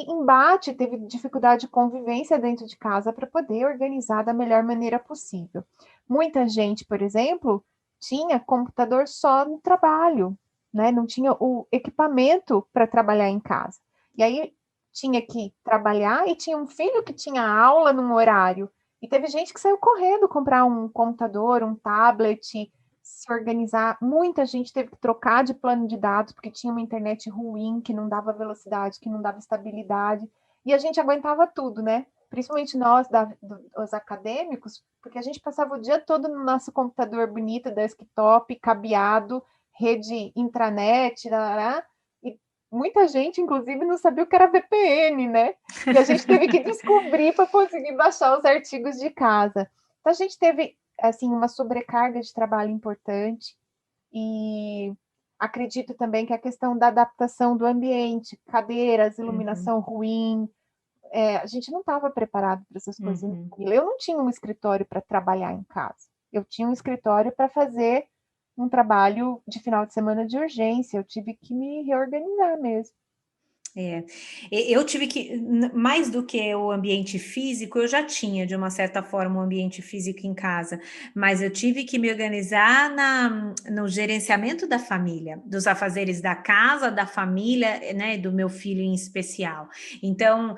embate, teve dificuldade de convivência dentro de casa para poder organizar da melhor maneira possível. Muita gente, por exemplo, tinha computador só no trabalho, né? Não tinha o equipamento para trabalhar em casa. E aí tinha que trabalhar e tinha um filho que tinha aula num horário. E teve gente que saiu correndo comprar um computador, um tablet, se organizar. Muita gente teve que trocar de plano de dados porque tinha uma internet ruim, que não dava velocidade, que não dava estabilidade. E a gente aguentava tudo, né? Principalmente nós, os acadêmicos, porque a gente passava o dia todo no nosso computador bonito, desktop, cabeado, rede intranet, e muita gente, inclusive, não sabia o que era VPN, né? E a gente teve que descobrir para conseguir baixar os artigos de casa. Então, a gente teve assim uma sobrecarga de trabalho importante e acredito também que a questão da adaptação do ambiente, cadeiras, iluminação ruim, a gente não estava preparado para essas coisas. Eu não tinha um escritório para trabalhar em casa, eu tinha um escritório para fazer um trabalho de final de semana de urgência, eu tive que me reorganizar mesmo. Eu tive que, mais do que o ambiente físico, eu já tinha, de uma certa forma, um ambiente físico em casa, mas eu tive que me organizar no gerenciamento da família, dos afazeres da casa, da família, né, do meu filho em especial. Então,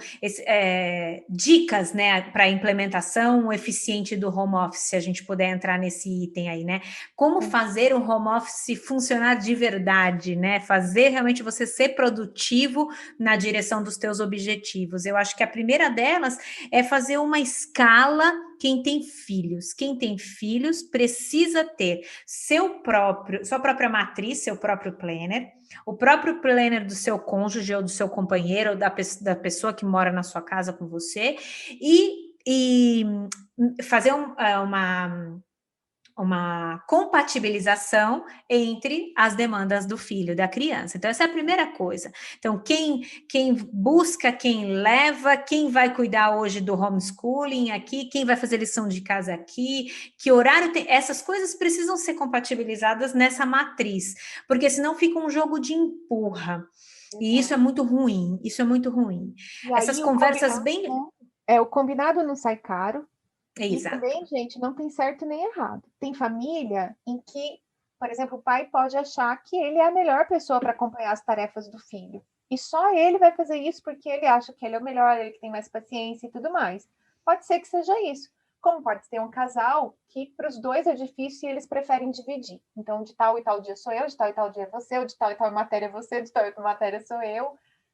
dicas, né, para a implementação eficiente do home office, se a gente puder entrar nesse item aí, né? Como fazer o home office funcionar de verdade, né? Fazer realmente você ser produtivo na direção dos teus objetivos. Eu acho que a primeira delas é fazer uma escala. Quem tem filhos precisa ter sua própria matriz, seu próprio planner, o próprio planner do seu cônjuge ou do seu companheiro ou da pessoa que mora na sua casa com você e fazer uma compatibilização entre as demandas do filho, da criança. Então, essa é a primeira coisa. Então, quem busca, quem leva, quem vai cuidar hoje do homeschooling aqui, quem vai fazer lição de casa aqui, que horário tem, essas coisas precisam ser compatibilizadas nessa matriz, porque senão fica um jogo de empurra. E isso é muito ruim, E Essas aí conversas bem... o combinado não sai caro. E Exato. também, gente, não tem certo nem errado. Tem família em que, por exemplo, o pai pode achar que ele é a melhor pessoa para acompanhar as tarefas do filho. E só ele vai fazer isso porque ele acha que ele é o melhor, ele que tem mais paciência e tudo mais. Pode ser que seja isso. Como pode ter um casal que para os dois é difícil e eles preferem dividir. Então, de tal e tal dia sou eu, de tal e tal dia é você, ou de tal e tal matéria é você, de tal e tal matéria sou eu.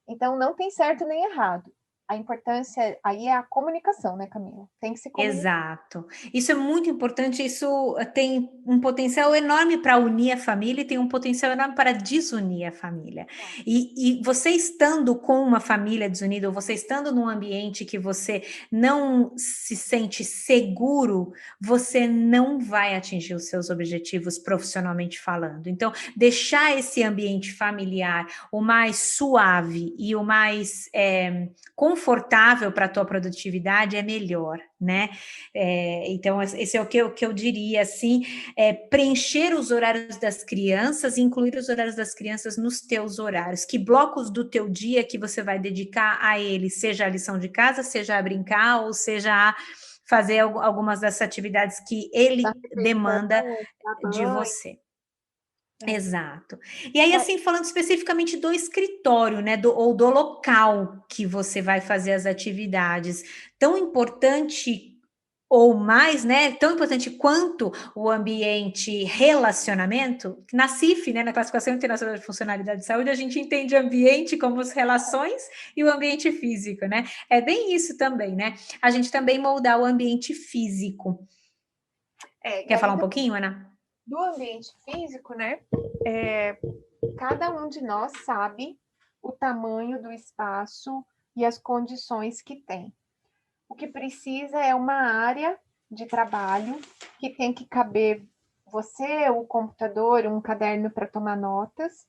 Então, não tem certo nem errado. A importância aí é a comunicação, né, Camila? Tem que se comunicar. Exato. Isso é muito importante, isso tem um potencial enorme para unir a família e tem um potencial enorme para desunir a família. E você estando com uma família desunida, ou você estando num ambiente que você não se sente seguro, você não vai atingir os seus objetivos profissionalmente falando. Então, deixar esse ambiente familiar o mais suave e o mais confortável para a tua produtividade é melhor, né? Então, esse é o que eu diria, assim, preencher os horários das crianças, incluir os horários das crianças nos teus horários. Que blocos do teu dia que você vai dedicar a eles, seja a lição de casa, seja a brincar, ou seja a fazer algumas dessas atividades que ele Da demanda refeição, da de banho. você. Exato. E aí, É, assim, falando especificamente do escritório, né, ou do local que você vai fazer as atividades, tão importante ou mais, né, tão importante quanto o ambiente relacionamento, na CIF, né, na Classificação Internacional de Funcionalidade de Saúde, a gente entende ambiente como as relações e o ambiente físico, né? É bem isso também, né? A gente também moldar o ambiente físico. e Quer falar aí um pouquinho, Ana? do ambiente físico, né? Cada um de nós sabe o tamanho do espaço e as condições que tem. O que precisa é uma área de trabalho que tem que caber você, o computador, um caderno para tomar notas,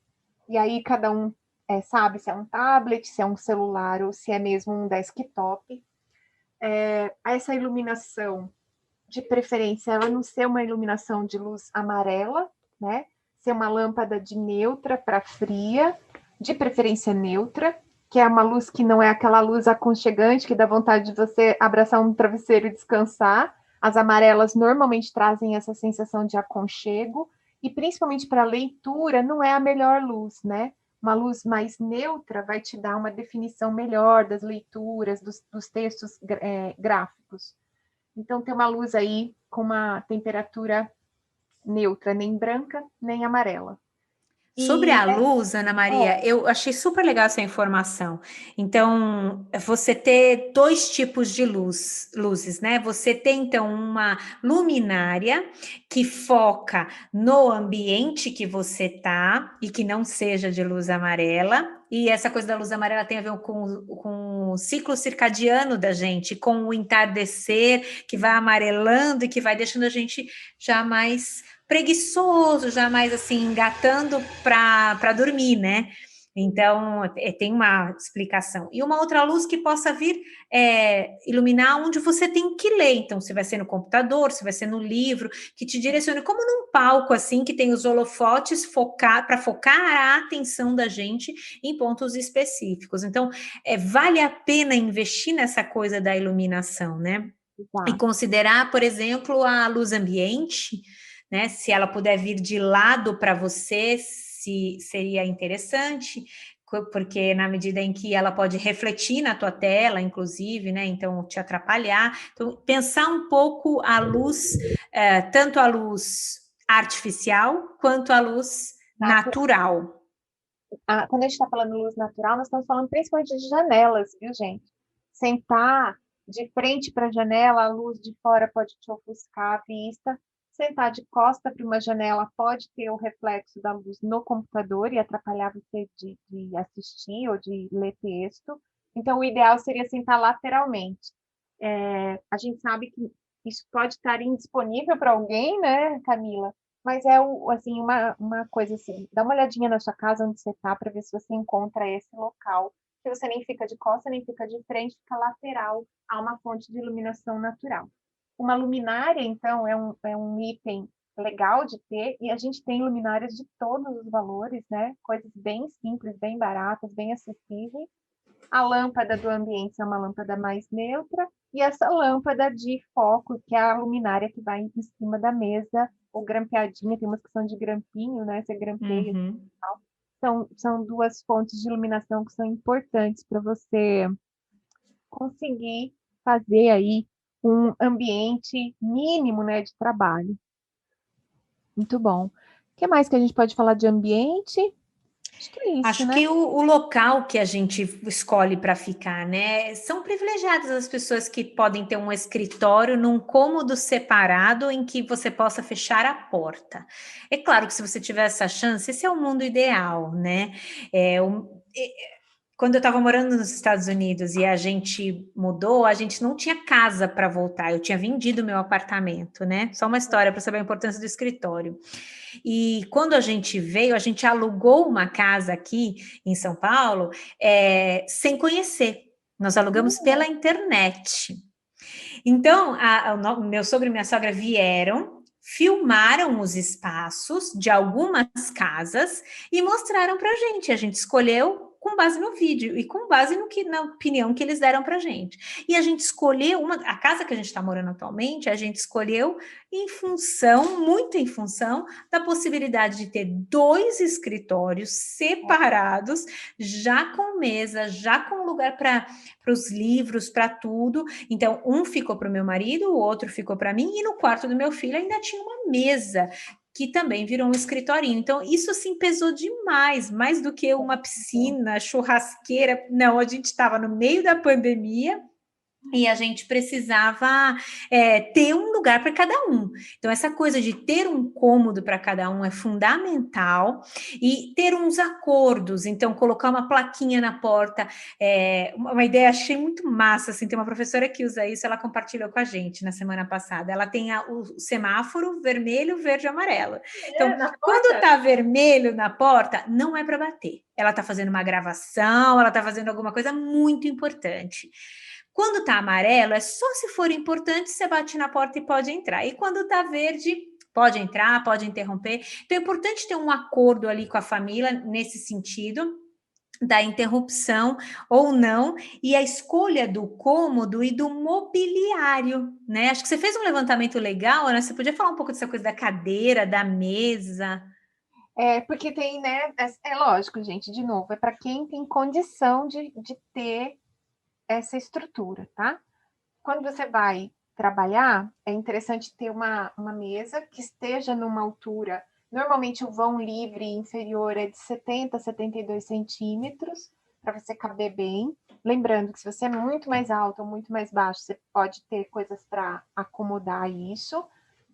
e aí cada um sabe se é um tablet, se é um celular ou se é mesmo um desktop. Essa iluminação, de preferência, ela não ser uma iluminação de luz amarela, né? Ser uma lâmpada de neutra para fria, de preferência neutra, que é uma luz que não é aquela luz aconchegante que dá vontade de você abraçar um travesseiro e descansar. As amarelas normalmente trazem essa sensação de aconchego, e principalmente para leitura, não é a melhor luz, né? Uma luz mais neutra vai te dar uma definição melhor das leituras, dos textos gráficos. Então, tem uma luz aí com uma temperatura neutra, nem branca, nem amarela. Sobre E a luz, Ana Maria, eu achei super legal essa informação. Então, você ter dois tipos de luzes, né? Você tem, então, uma luminária que foca no ambiente que você tá e que não seja de luz amarela. E essa coisa da luz amarela tem a ver com o ciclo circadiano da gente, com o entardecer que vai amarelando e que vai deixando a gente já mais preguiçoso, já mais assim, engatando para dormir, né? Então, tem uma explicação. E uma outra luz que possa vir iluminar onde você tem que ler. Então, se vai ser no computador, se vai ser no livro, que te direcione, como num palco, assim, que tem os holofotes para focar a atenção da gente em pontos específicos. Então, vale a pena investir nessa coisa da iluminação, né? E considerar, por exemplo, a luz ambiente, né? Se ela puder vir de lado para você, se seria interessante, porque na medida em que ela pode refletir na tua tela, inclusive, né? Então, te atrapalhar. Então, pensar um pouco a luz, tanto a luz artificial quanto a luz natural. Quando a gente está falando luz natural, nós estamos falando principalmente de janelas, viu, gente? Sentar de frente para a janela, a luz de fora pode te ofuscar a vista. Sentar de costa para uma janela pode ter o reflexo da luz no computador e atrapalhar você de assistir ou de ler texto. Então, o ideal seria sentar lateralmente. A gente sabe que isso pode estar indisponível para alguém, né, Camila? Mas assim, uma coisa assim, dá uma olhadinha na sua casa onde você está para ver se você encontra esse local, que você nem fica de costa, nem fica de frente, fica lateral a uma fonte de iluminação natural. Uma luminária, então, é um item legal de ter, e a gente tem luminárias de todos os valores, né? Coisas bem simples, bem baratas, bem acessíveis. A lâmpada do ambiente é uma lâmpada mais neutra, e essa lâmpada de foco, que é a luminária que vai em cima da mesa, ou grampeadinha, tem umas que são de grampinho, né? Você grampeia. Uhum. São duas fontes de iluminação que são importantes para você conseguir fazer aí um ambiente mínimo, né, de trabalho. Muito bom. O que mais que a gente pode falar de ambiente? Acho que é isso, Acho né? que o local que a gente escolhe para ficar, né? São privilegiadas as pessoas que podem ter um escritório num cômodo separado em que você possa fechar a porta. É claro que se você tiver essa chance, esse é o mundo ideal, né? É, quando eu estava morando nos Estados Unidos e a gente mudou, a gente não tinha casa para voltar. Eu tinha vendido meu apartamento, né? Só uma história para saber a importância do escritório. E quando a gente veio, a gente alugou uma casa aqui em São Paulo, sem conhecer. Nós alugamos pela internet. Então, o meu sogro e minha sogra vieram, filmaram os espaços de algumas casas e mostraram para a gente. A gente escolheu com base no vídeo e com base na opinião que eles deram para a gente. E a gente escolheu a casa que a gente está morando atualmente, a gente escolheu muito em função da possibilidade de ter 2 escritórios separados, já com mesa, já com lugar para os livros, para tudo. Então, um ficou para o meu marido, o outro ficou para mim, e no quarto do meu filho ainda tinha uma mesa que também virou um escritorinho. Então, isso assim pesou demais, mais do que uma piscina, churrasqueira. Não, a gente estava no meio da pandemia e a gente precisava ter um lugar para cada um. Então, essa coisa de ter um cômodo para cada um é fundamental e ter uns acordos. Então, colocar uma plaquinha na porta, uma ideia achei muito massa. Assim, tem uma professora que usa isso, ela compartilhou com a gente na semana passada. Ela tem o semáforo vermelho, verde e amarelo. Então, Na quando porta? está vermelho na porta, não é para bater. Ela está fazendo uma gravação, ela está fazendo alguma coisa muito importante. Quando tá amarelo, é só se for importante, você bate na porta e pode entrar. E quando tá verde, pode entrar, pode interromper. Então é importante ter um acordo ali com a família nesse sentido da interrupção ou não, e a escolha do cômodo e do mobiliário, né? Acho que você fez um levantamento legal, né? Você podia falar um pouco dessa coisa da cadeira, da mesa. Porque tem, né? É lógico, gente, de novo, é para quem tem condição de ter essa estrutura, tá? Quando você vai trabalhar, é interessante ter uma mesa que esteja numa altura. Normalmente o vão livre inferior é de 70 a 72 centímetros, para você caber bem. Lembrando que se você é muito mais alto ou muito mais baixo, você pode ter coisas para acomodar isso.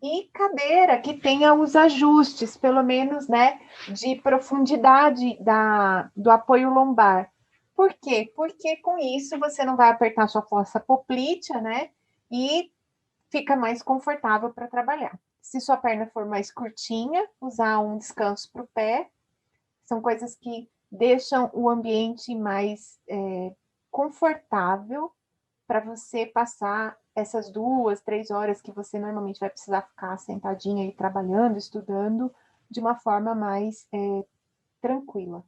E cadeira que tenha os ajustes, pelo menos, né, de profundidade do apoio lombar. Por quê? Porque com isso você não vai apertar sua fossa poplítea, né? E fica mais confortável para trabalhar. Se sua perna for mais curtinha, usar um descanso para o pé. São coisas que deixam o ambiente mais confortável para você passar essas 2, 3 horas que você normalmente vai precisar ficar sentadinha aí trabalhando, estudando, de uma forma mais tranquila.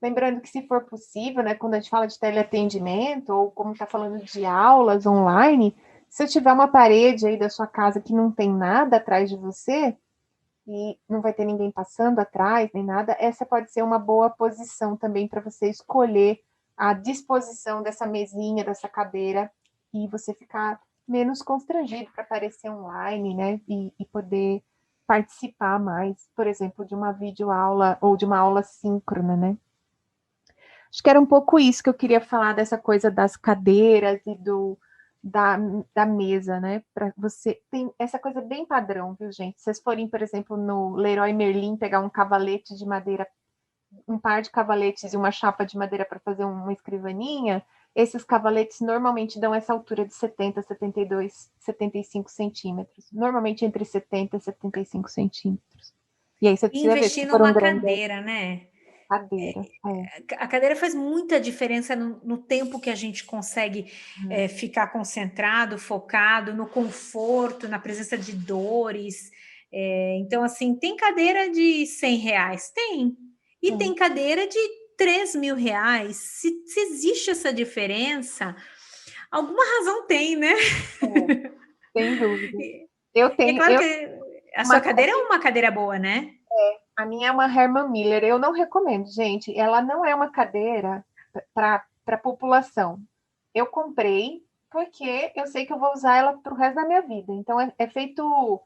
Lembrando que, se for possível, né, quando a gente fala de teleatendimento, ou como está falando de aulas online, se tiver uma parede aí da sua casa que não tem nada atrás de você, e não vai ter ninguém passando atrás, nem nada, essa pode ser uma boa posição também para você escolher a disposição dessa mesinha, dessa cadeira, e você ficar menos constrangido para aparecer online, né, e poder participar mais, por exemplo, de uma videoaula ou de uma aula síncrona, né? Acho que era um pouco isso que eu queria falar dessa coisa das cadeiras e da, da mesa, né? Para você tem essa coisa bem padrão, viu, gente? Se vocês forem, por exemplo, no Leroy Merlin pegar um cavalete de madeira, um par de cavaletes e uma chapa de madeira para fazer uma escrivaninha, esses cavaletes normalmente dão essa altura de 70, 72, 75 centímetros. Normalmente entre 70 e 75 centímetros. E aí você E precisa ver se investir for um numa grande cadeira, né? cadeira. A cadeira faz muita diferença no tempo que a gente consegue ficar concentrado, focado, no conforto, na presença de dores. Então, assim, tem cadeira de R$ 100? Tem. E tem cadeira de R$ 3.000. Se existe essa diferença, alguma razão tem, né? Sem dúvida. Eu É tenho claro eu que a sua uma cadeira é uma cadeira boa, né? a minha é uma Herman Miller. Eu não recomendo, gente. Ela não é uma cadeira para população. Eu comprei, porque eu sei que eu vou usar ela para o resto da minha vida. Então, é feito...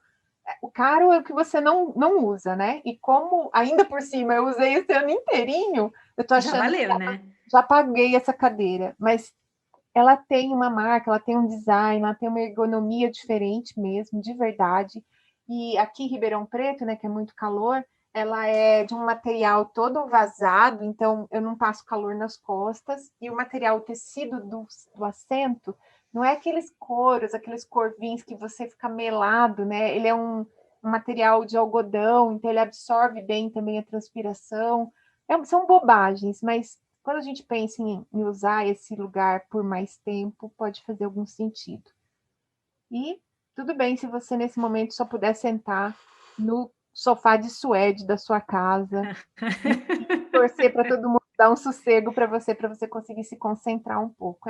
O caro é o que você não usa, né? E como, ainda por cima, eu usei esse ano inteirinho, eu tô Já achando que valeu, né? já paguei essa cadeira. Mas ela tem uma marca, ela tem um design, ela tem uma ergonomia diferente mesmo, de verdade. E aqui em Ribeirão Preto, né, que é muito calor, ela é de um material todo vazado, então eu não passo calor nas costas. E o material, o tecido do assento, não é aqueles couros, aqueles corvinhos que você fica melado, né? Ele é um material de algodão, então ele absorve bem também a transpiração. São bobagens, mas quando a gente pensa em usar esse lugar por mais tempo, pode fazer algum sentido. E tudo bem se você nesse momento só puder sentar no sofá de suede da sua casa e torcer para todo mundo dar um sossego para você conseguir se concentrar um pouco.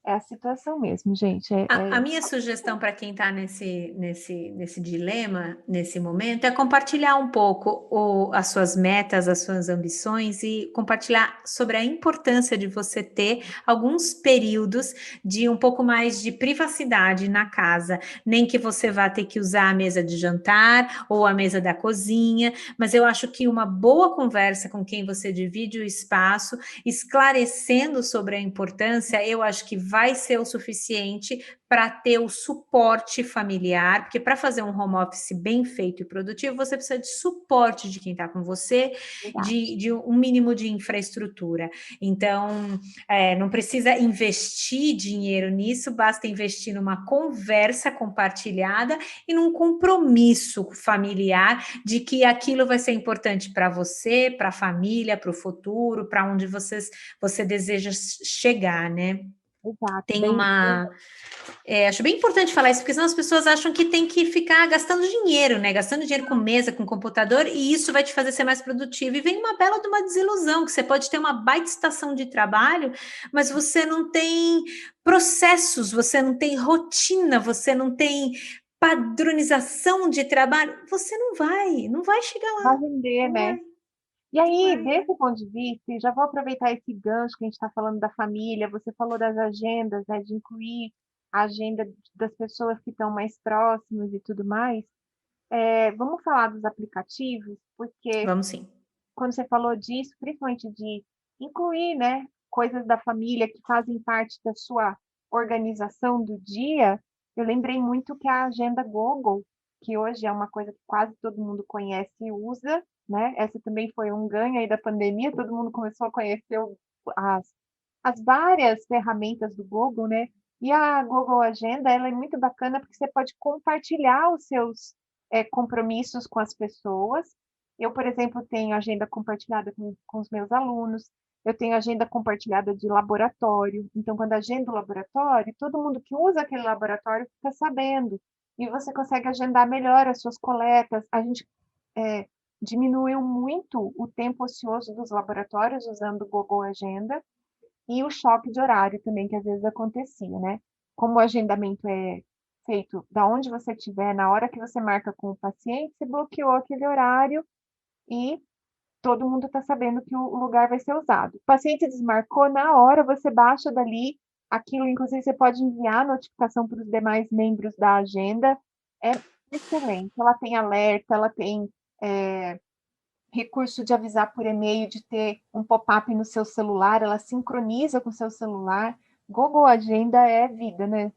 É a situação mesmo, gente. A minha sugestão para quem está nesse dilema, nesse momento, é compartilhar um pouco as suas metas, as suas ambições e compartilhar sobre a importância de você ter alguns períodos de um pouco mais de privacidade na casa. Nem que você vá ter que usar a mesa de jantar ou a mesa da cozinha, mas eu acho que uma boa conversa com quem você divide o espaço, esclarecendo sobre a importância, eu acho que vai ser o suficiente para ter o suporte familiar, porque para fazer um home office bem feito e produtivo, você precisa de suporte de quem está com você, verdade. de um mínimo de infraestrutura. Então, não precisa investir dinheiro nisso, basta investir numa conversa compartilhada e num compromisso familiar de que aquilo vai ser importante para você, para a família, para o futuro, para onde você deseja chegar, né? Exato, Tem bem, uma. Acho bem importante falar isso, porque senão as pessoas acham que tem que ficar gastando dinheiro, né? Gastando dinheiro com mesa, com computador, e isso vai te fazer ser mais produtivo. E vem uma bela de uma desilusão, que você pode ter uma baita estação de trabalho, mas você não tem processos, você não tem rotina, você não tem padronização de trabalho, você não vai chegar lá, vai render, não né? vai, E não aí, vai. desse ponto de vista, e já vou aproveitar esse gancho que a gente está falando da família, você falou das agendas, né, de incluir a agenda das pessoas que estão mais próximas e tudo mais. Vamos falar dos aplicativos, porque Vamos sim. quando você falou disso, principalmente de incluir, né, coisas da família que fazem parte da sua organização do dia, eu lembrei muito que a agenda Google, que hoje é uma coisa que quase todo mundo conhece e usa, né? Essa também foi um ganho aí da pandemia, todo mundo começou a conhecer as, as várias ferramentas do Google, né? E a Google Agenda, ela é muito bacana porque você pode compartilhar os seus compromissos com as pessoas. Eu, por exemplo, tenho agenda compartilhada com os meus alunos, eu tenho agenda compartilhada de laboratório. Então, quando agenda o laboratório, todo mundo que usa aquele laboratório fica sabendo. E você consegue agendar melhor as suas coletas. A gente é, diminuiu muito o tempo ocioso dos laboratórios usando o Google Agenda e o choque de horário também, que às vezes acontecia, né? Como o agendamento é feito da onde você estiver, na hora que você marca com o paciente, você bloqueou aquele horário e todo mundo está sabendo que o lugar vai ser usado. O paciente desmarcou, na hora você baixa dali aquilo, inclusive você pode enviar notificação para os demais membros da agenda. É excelente. Ela tem alerta, ela tem é, recurso de avisar por e-mail, de ter um pop-up no seu celular, ela sincroniza com o seu celular. Google Agenda é vida, né?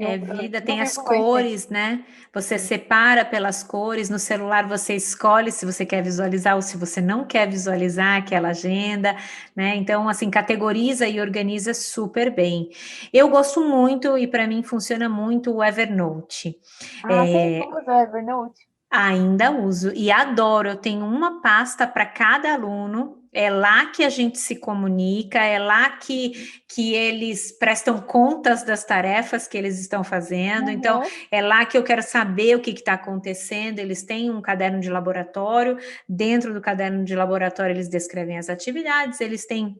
É Eu vida, não tem as vivo mais sem. cores, né? Você separa pelas cores, no celular você escolhe se você quer visualizar ou se você não quer visualizar aquela agenda, né? Então, assim, categoriza e organiza super bem. Eu gosto muito e para mim funciona muito o Evernote. Ah, você ainda É, usa o Evernote? Ainda uso e adoro. Eu tenho uma pasta para cada aluno. É lá que a gente se comunica, é lá que eles prestam contas das tarefas que eles estão fazendo. Então, Uhum. é lá que eu quero saber o que está acontecendo. Eles têm um caderno de laboratório. Dentro do caderno de laboratório, eles descrevem as atividades, eles têm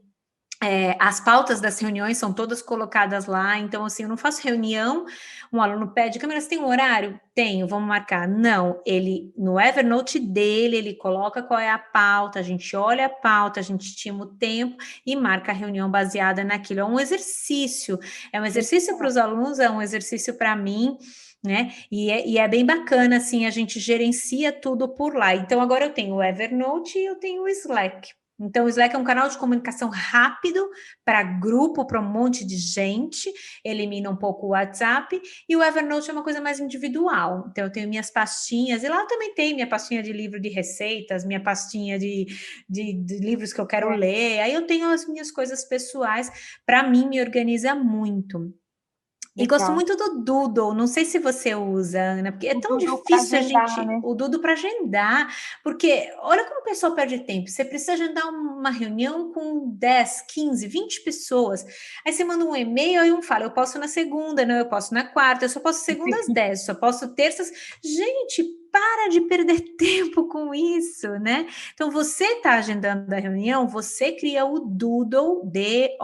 As pautas das reuniões são todas colocadas lá, então, assim, eu não faço reunião, um aluno pede, Camila, você tem um horário? Tenho, vamos marcar. Não, ele, no Evernote dele, ele coloca qual é a pauta, a gente olha a pauta, a gente estima o tempo e marca a reunião baseada naquilo. É um exercício para os alunos, é um exercício para mim, né? E é bem bacana, assim, a gente gerencia tudo por lá. Então, agora eu tenho o Evernote e eu tenho o Slack. Então, o Slack é um canal de comunicação rápido para grupo, para um monte de gente, elimina um pouco o WhatsApp, e o Evernote é uma coisa mais individual. Então, eu tenho minhas pastinhas, e lá também tem minha pastinha de livro de receitas, minha pastinha de livros que eu quero ler, aí eu tenho as minhas coisas pessoais, para mim, me organiza muito. E gosto Legal. muito do Doodle, não sei se você usa, Ana, porque é O tão Google para difícil a agendar, gente, né? o Doodle para agendar, porque olha como o pessoal perde tempo, você precisa agendar uma reunião com 10, 15, 20 pessoas, aí você manda um e-mail e um fala, eu posso na segunda, não, eu posso na quarta, eu só posso segunda às 10, só posso terças, gente, para de perder tempo com isso, né? Então, você está agendando a reunião, você cria o Doodle, Doodle,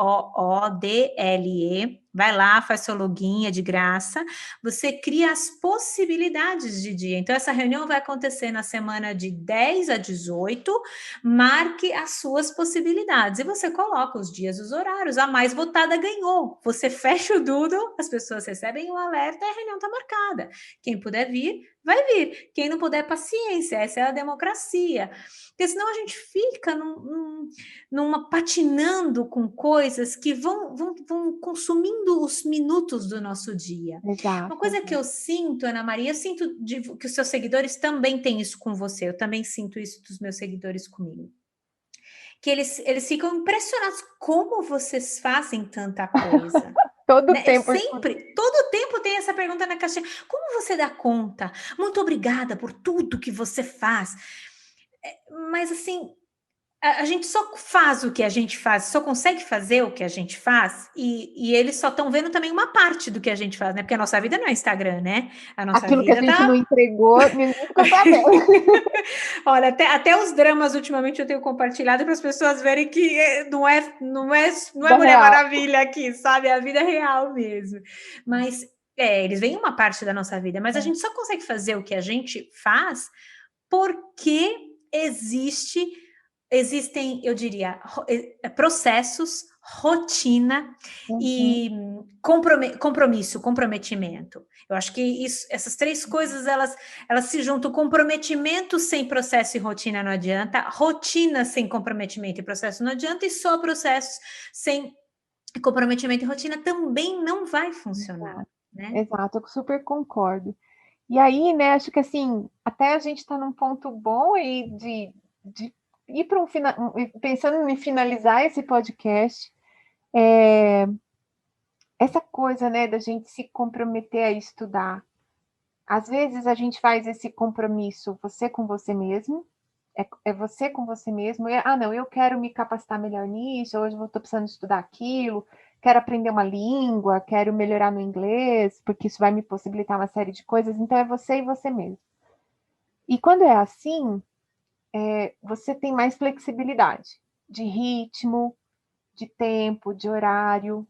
vai lá, faz seu login, é de graça. Você cria as possibilidades de dia. Então, essa reunião vai acontecer na semana de 10 a 18. Marque as suas possibilidades. E você coloca os dias, os horários. A mais votada ganhou. Você fecha o Doodle, as pessoas recebem o alerta e a reunião está marcada. Quem puder vir, vai vir. Quem não puder, paciência. Essa é a democracia. Porque senão a gente fica numa patinando com coisas que vão consumindo os minutos do nosso dia. Uma Exato. coisa que eu sinto, Ana Maria, eu sinto que os seus seguidores também têm isso com você, eu também sinto isso dos meus seguidores comigo. Que eles ficam impressionados como vocês fazem tanta coisa. Todo Né? É tempo. sempre, todo tempo tem essa pergunta na caixinha: como você dá conta? Muito obrigada por tudo que você faz. Mas assim, a gente só faz o que a gente faz, só consegue fazer o que a gente faz, e eles só estão vendo também uma parte do que a gente faz, né? Porque a nossa vida não é Instagram, né? A nossa Aquilo que a vida gente não tá. entregou, ninguém ficou sabendo. Olha, até os dramas ultimamente eu tenho compartilhado para as pessoas verem que não é Da Mulher real. Maravilha aqui, sabe? É a vida real mesmo. Mas eles veem uma parte da nossa vida, mas a gente só consegue fazer o que a gente faz porque existem, eu diria, processos, rotina Uhum. e comprometimento. Eu acho que essas três coisas elas se juntam. Comprometimento sem processo e rotina não adianta, rotina sem comprometimento e processo não adianta, e só processos sem comprometimento e rotina também não vai funcionar, Exato. né? Exato, eu super concordo. E aí, né, acho que assim, até a gente está num ponto bom aí de ir para pensando em finalizar esse podcast, essa coisa, né, da gente se comprometer a estudar. Às vezes a gente faz esse compromisso você com você mesmo, é você com você mesmo. Não, eu quero me capacitar melhor nisso, hoje eu estou precisando estudar aquilo, quero aprender uma língua, quero melhorar no inglês, porque isso vai me possibilitar uma série de coisas. Então é você e você mesmo. E quando é assim, você tem mais flexibilidade de ritmo, de tempo, de horário,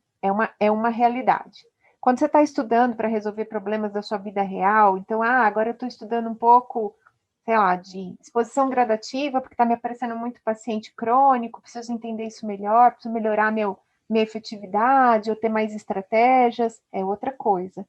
é uma realidade. Quando você está estudando para resolver problemas da sua vida real, então, agora eu estou estudando um pouco, sei lá, de exposição gradativa, porque está me aparecendo muito paciente crônico, preciso entender isso melhor, preciso melhorar minha efetividade, ou ter mais estratégias, é outra coisa.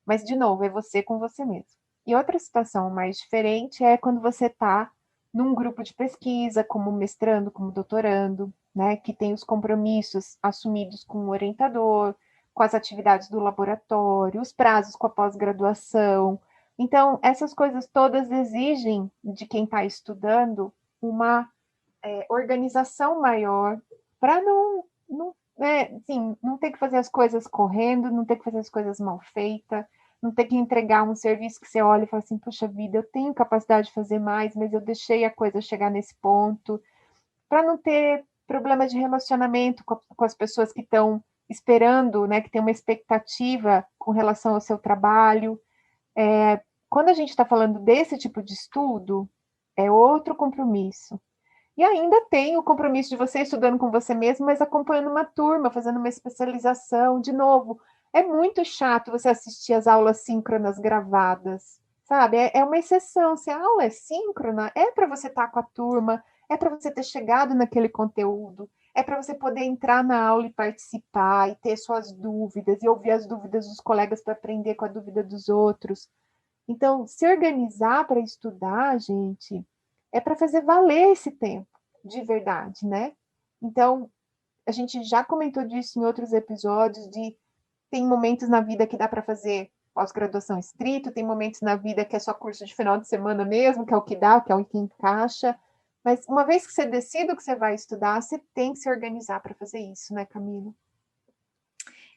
Mas, de novo, é você com você mesmo. E outra situação mais diferente é quando você está num grupo de pesquisa, como mestrando, como doutorando, né, que tem os compromissos assumidos com o orientador, com as atividades do laboratório, os prazos com a pós-graduação. Então, essas coisas todas exigem de quem está estudando uma organização maior para não ter que fazer as coisas correndo, não ter que fazer as coisas mal feitas, não ter que entregar um serviço que você olha e fala assim, puxa vida, eu tenho capacidade de fazer mais, mas eu deixei a coisa chegar nesse ponto, para não ter problema de relacionamento com as pessoas que estão esperando, né, que tem uma expectativa com relação ao seu trabalho. Quando a gente está falando desse tipo de estudo, é outro compromisso. E ainda tem o compromisso de você estudando com você mesmo, mas acompanhando uma turma, fazendo uma especialização. De novo, é muito chato você assistir as aulas síncronas gravadas, sabe? É uma exceção. Se a aula é síncrona, é para você estar com a turma, é para você ter chegado naquele conteúdo, é para você poder entrar na aula e participar, e ter suas dúvidas, e ouvir as dúvidas dos colegas para aprender com a dúvida dos outros. Então, se organizar para estudar, gente, é para fazer valer esse tempo, de verdade, né? Então, a gente já comentou disso em outros episódios, de tem momentos na vida que dá para fazer pós-graduação estrito, tem momentos na vida que é só curso de final de semana mesmo, que é o que dá, que é o que encaixa. Mas uma vez que você decide o que você vai estudar, você tem que se organizar para fazer isso, né, Camila?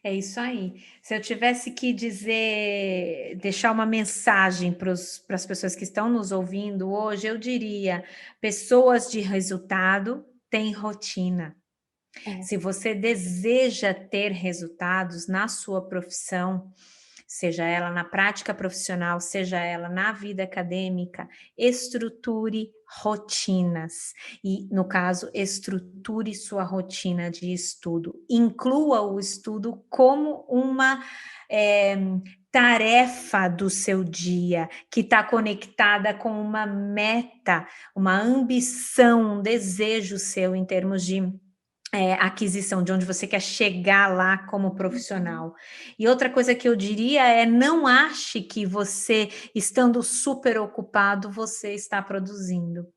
É isso aí. Se eu tivesse que deixar uma mensagem para as pessoas que estão nos ouvindo hoje, eu diria: pessoas de resultado têm rotina. É. Se você deseja ter resultados na sua profissão, seja ela na prática profissional, seja ela na vida acadêmica, estruture rotinas. E, no caso, estruture sua rotina de estudo. Inclua o estudo como uma tarefa do seu dia, que está conectada com uma meta, uma ambição, um desejo seu em termos de aquisição, de onde você quer chegar lá como profissional. E outra coisa que eu diria é: não ache que você, estando super ocupado, você está produzindo.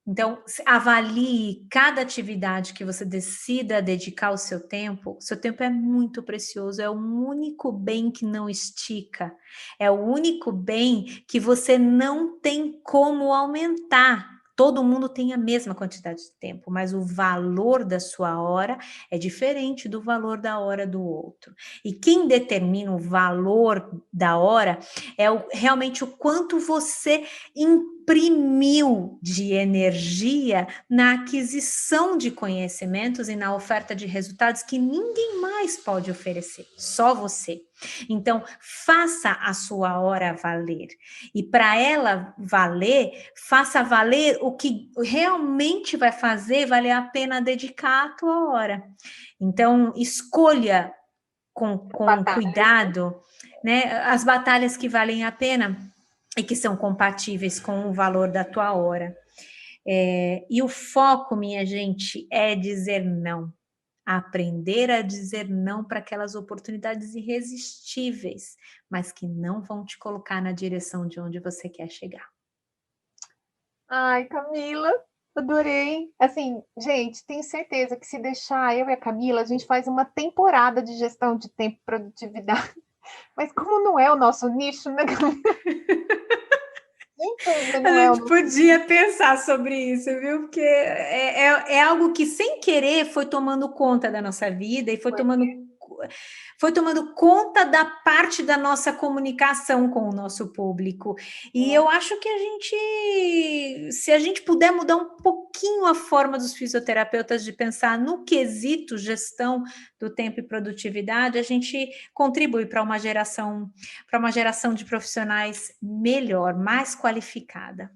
Então, avalie cada atividade que você decida dedicar o seu tempo é muito precioso, é o único bem que não estica, é o único bem que você não tem como aumentar. Todo mundo tem a mesma quantidade de tempo, mas o valor da sua hora é diferente do valor da hora do outro. E quem determina o valor da hora é realmente o quanto você imprimiu de energia na aquisição de conhecimentos e na oferta de resultados que ninguém mais pode oferecer, só você. Então, faça a sua hora valer. E para ela valer, faça valer o que realmente vai fazer valer a pena dedicar a tua hora. Então, escolha com cuidado, né, as batalhas que valem a pena e que são compatíveis com o valor da tua hora. E o foco, minha gente, é dizer não. Aprender a dizer não para aquelas oportunidades irresistíveis, mas que não vão te colocar na direção de onde você quer chegar. Ai, Camila, adorei. Assim, gente, tenho certeza que se deixar eu e a Camila, a gente faz uma temporada de gestão de tempo e produtividade. Mas como não é o nosso nicho, né, Camila? A Não é o gente nosso... podia pensar sobre isso, viu? Porque é algo que, sem querer, foi tomando conta da nossa vida e foi tomando conta da parte da nossa comunicação com o nosso público. E eu acho que se a gente puder mudar um pouquinho a forma dos fisioterapeutas de pensar no quesito gestão do tempo e produtividade, a gente contribui para uma geração de profissionais melhor, mais qualificada.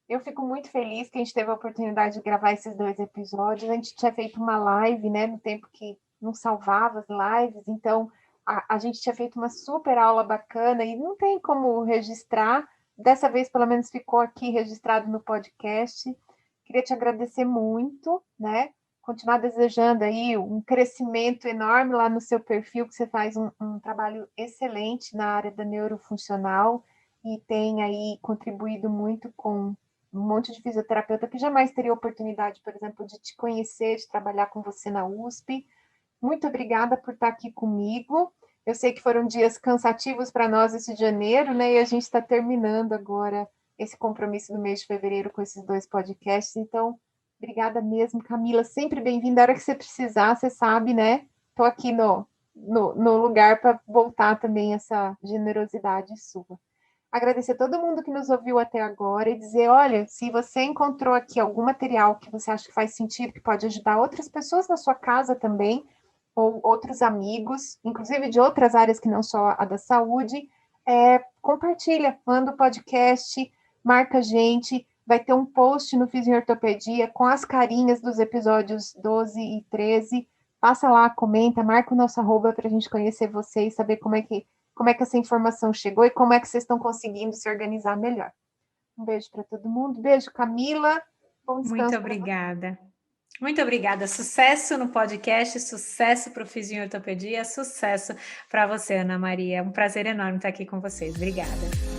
Eu fico muito feliz que a gente teve a oportunidade de gravar esses 2 episódios. A gente tinha feito uma live, né, no tempo que não salvava as lives, então a gente tinha feito uma super aula bacana e não tem como registrar. Dessa vez, pelo menos, ficou aqui registrado no podcast. Queria te agradecer muito, né? Continuar desejando aí um crescimento enorme lá no seu perfil, que você faz um trabalho excelente na área da neurofuncional e tem aí contribuído muito com um monte de fisioterapeuta que jamais teria oportunidade, por exemplo, de te conhecer, de trabalhar com você na USP. Muito obrigada por estar aqui comigo. Eu sei que foram dias cansativos para nós esse janeiro, né? E a gente está terminando agora esse compromisso do mês de fevereiro com esses 2 podcasts. Então, obrigada mesmo, Camila. Sempre bem-vinda. A hora que você precisar, você sabe, né? Estou aqui no lugar para voltar também essa generosidade sua. Agradecer a todo mundo que nos ouviu até agora e dizer, olha, se você encontrou aqui algum material que você acha que faz sentido, que pode ajudar outras pessoas na sua casa também, ou outros amigos, inclusive de outras áreas que não só a da saúde, compartilha, manda o podcast, marca a gente, vai ter um post no Fiz em Ortopedia com as carinhas dos episódios 12 e 13. Passa lá, comenta, marca o nosso arroba para a gente conhecer vocês, saber como é que essa informação chegou e como é que vocês estão conseguindo se organizar melhor. Um beijo para todo mundo. Beijo, Camila. Bom descanso. Muito obrigada. Muito obrigada. Sucesso no podcast, sucesso para o Fiz em Ortopedia, sucesso para você, Ana Maria. É um prazer enorme estar aqui com vocês. Obrigada.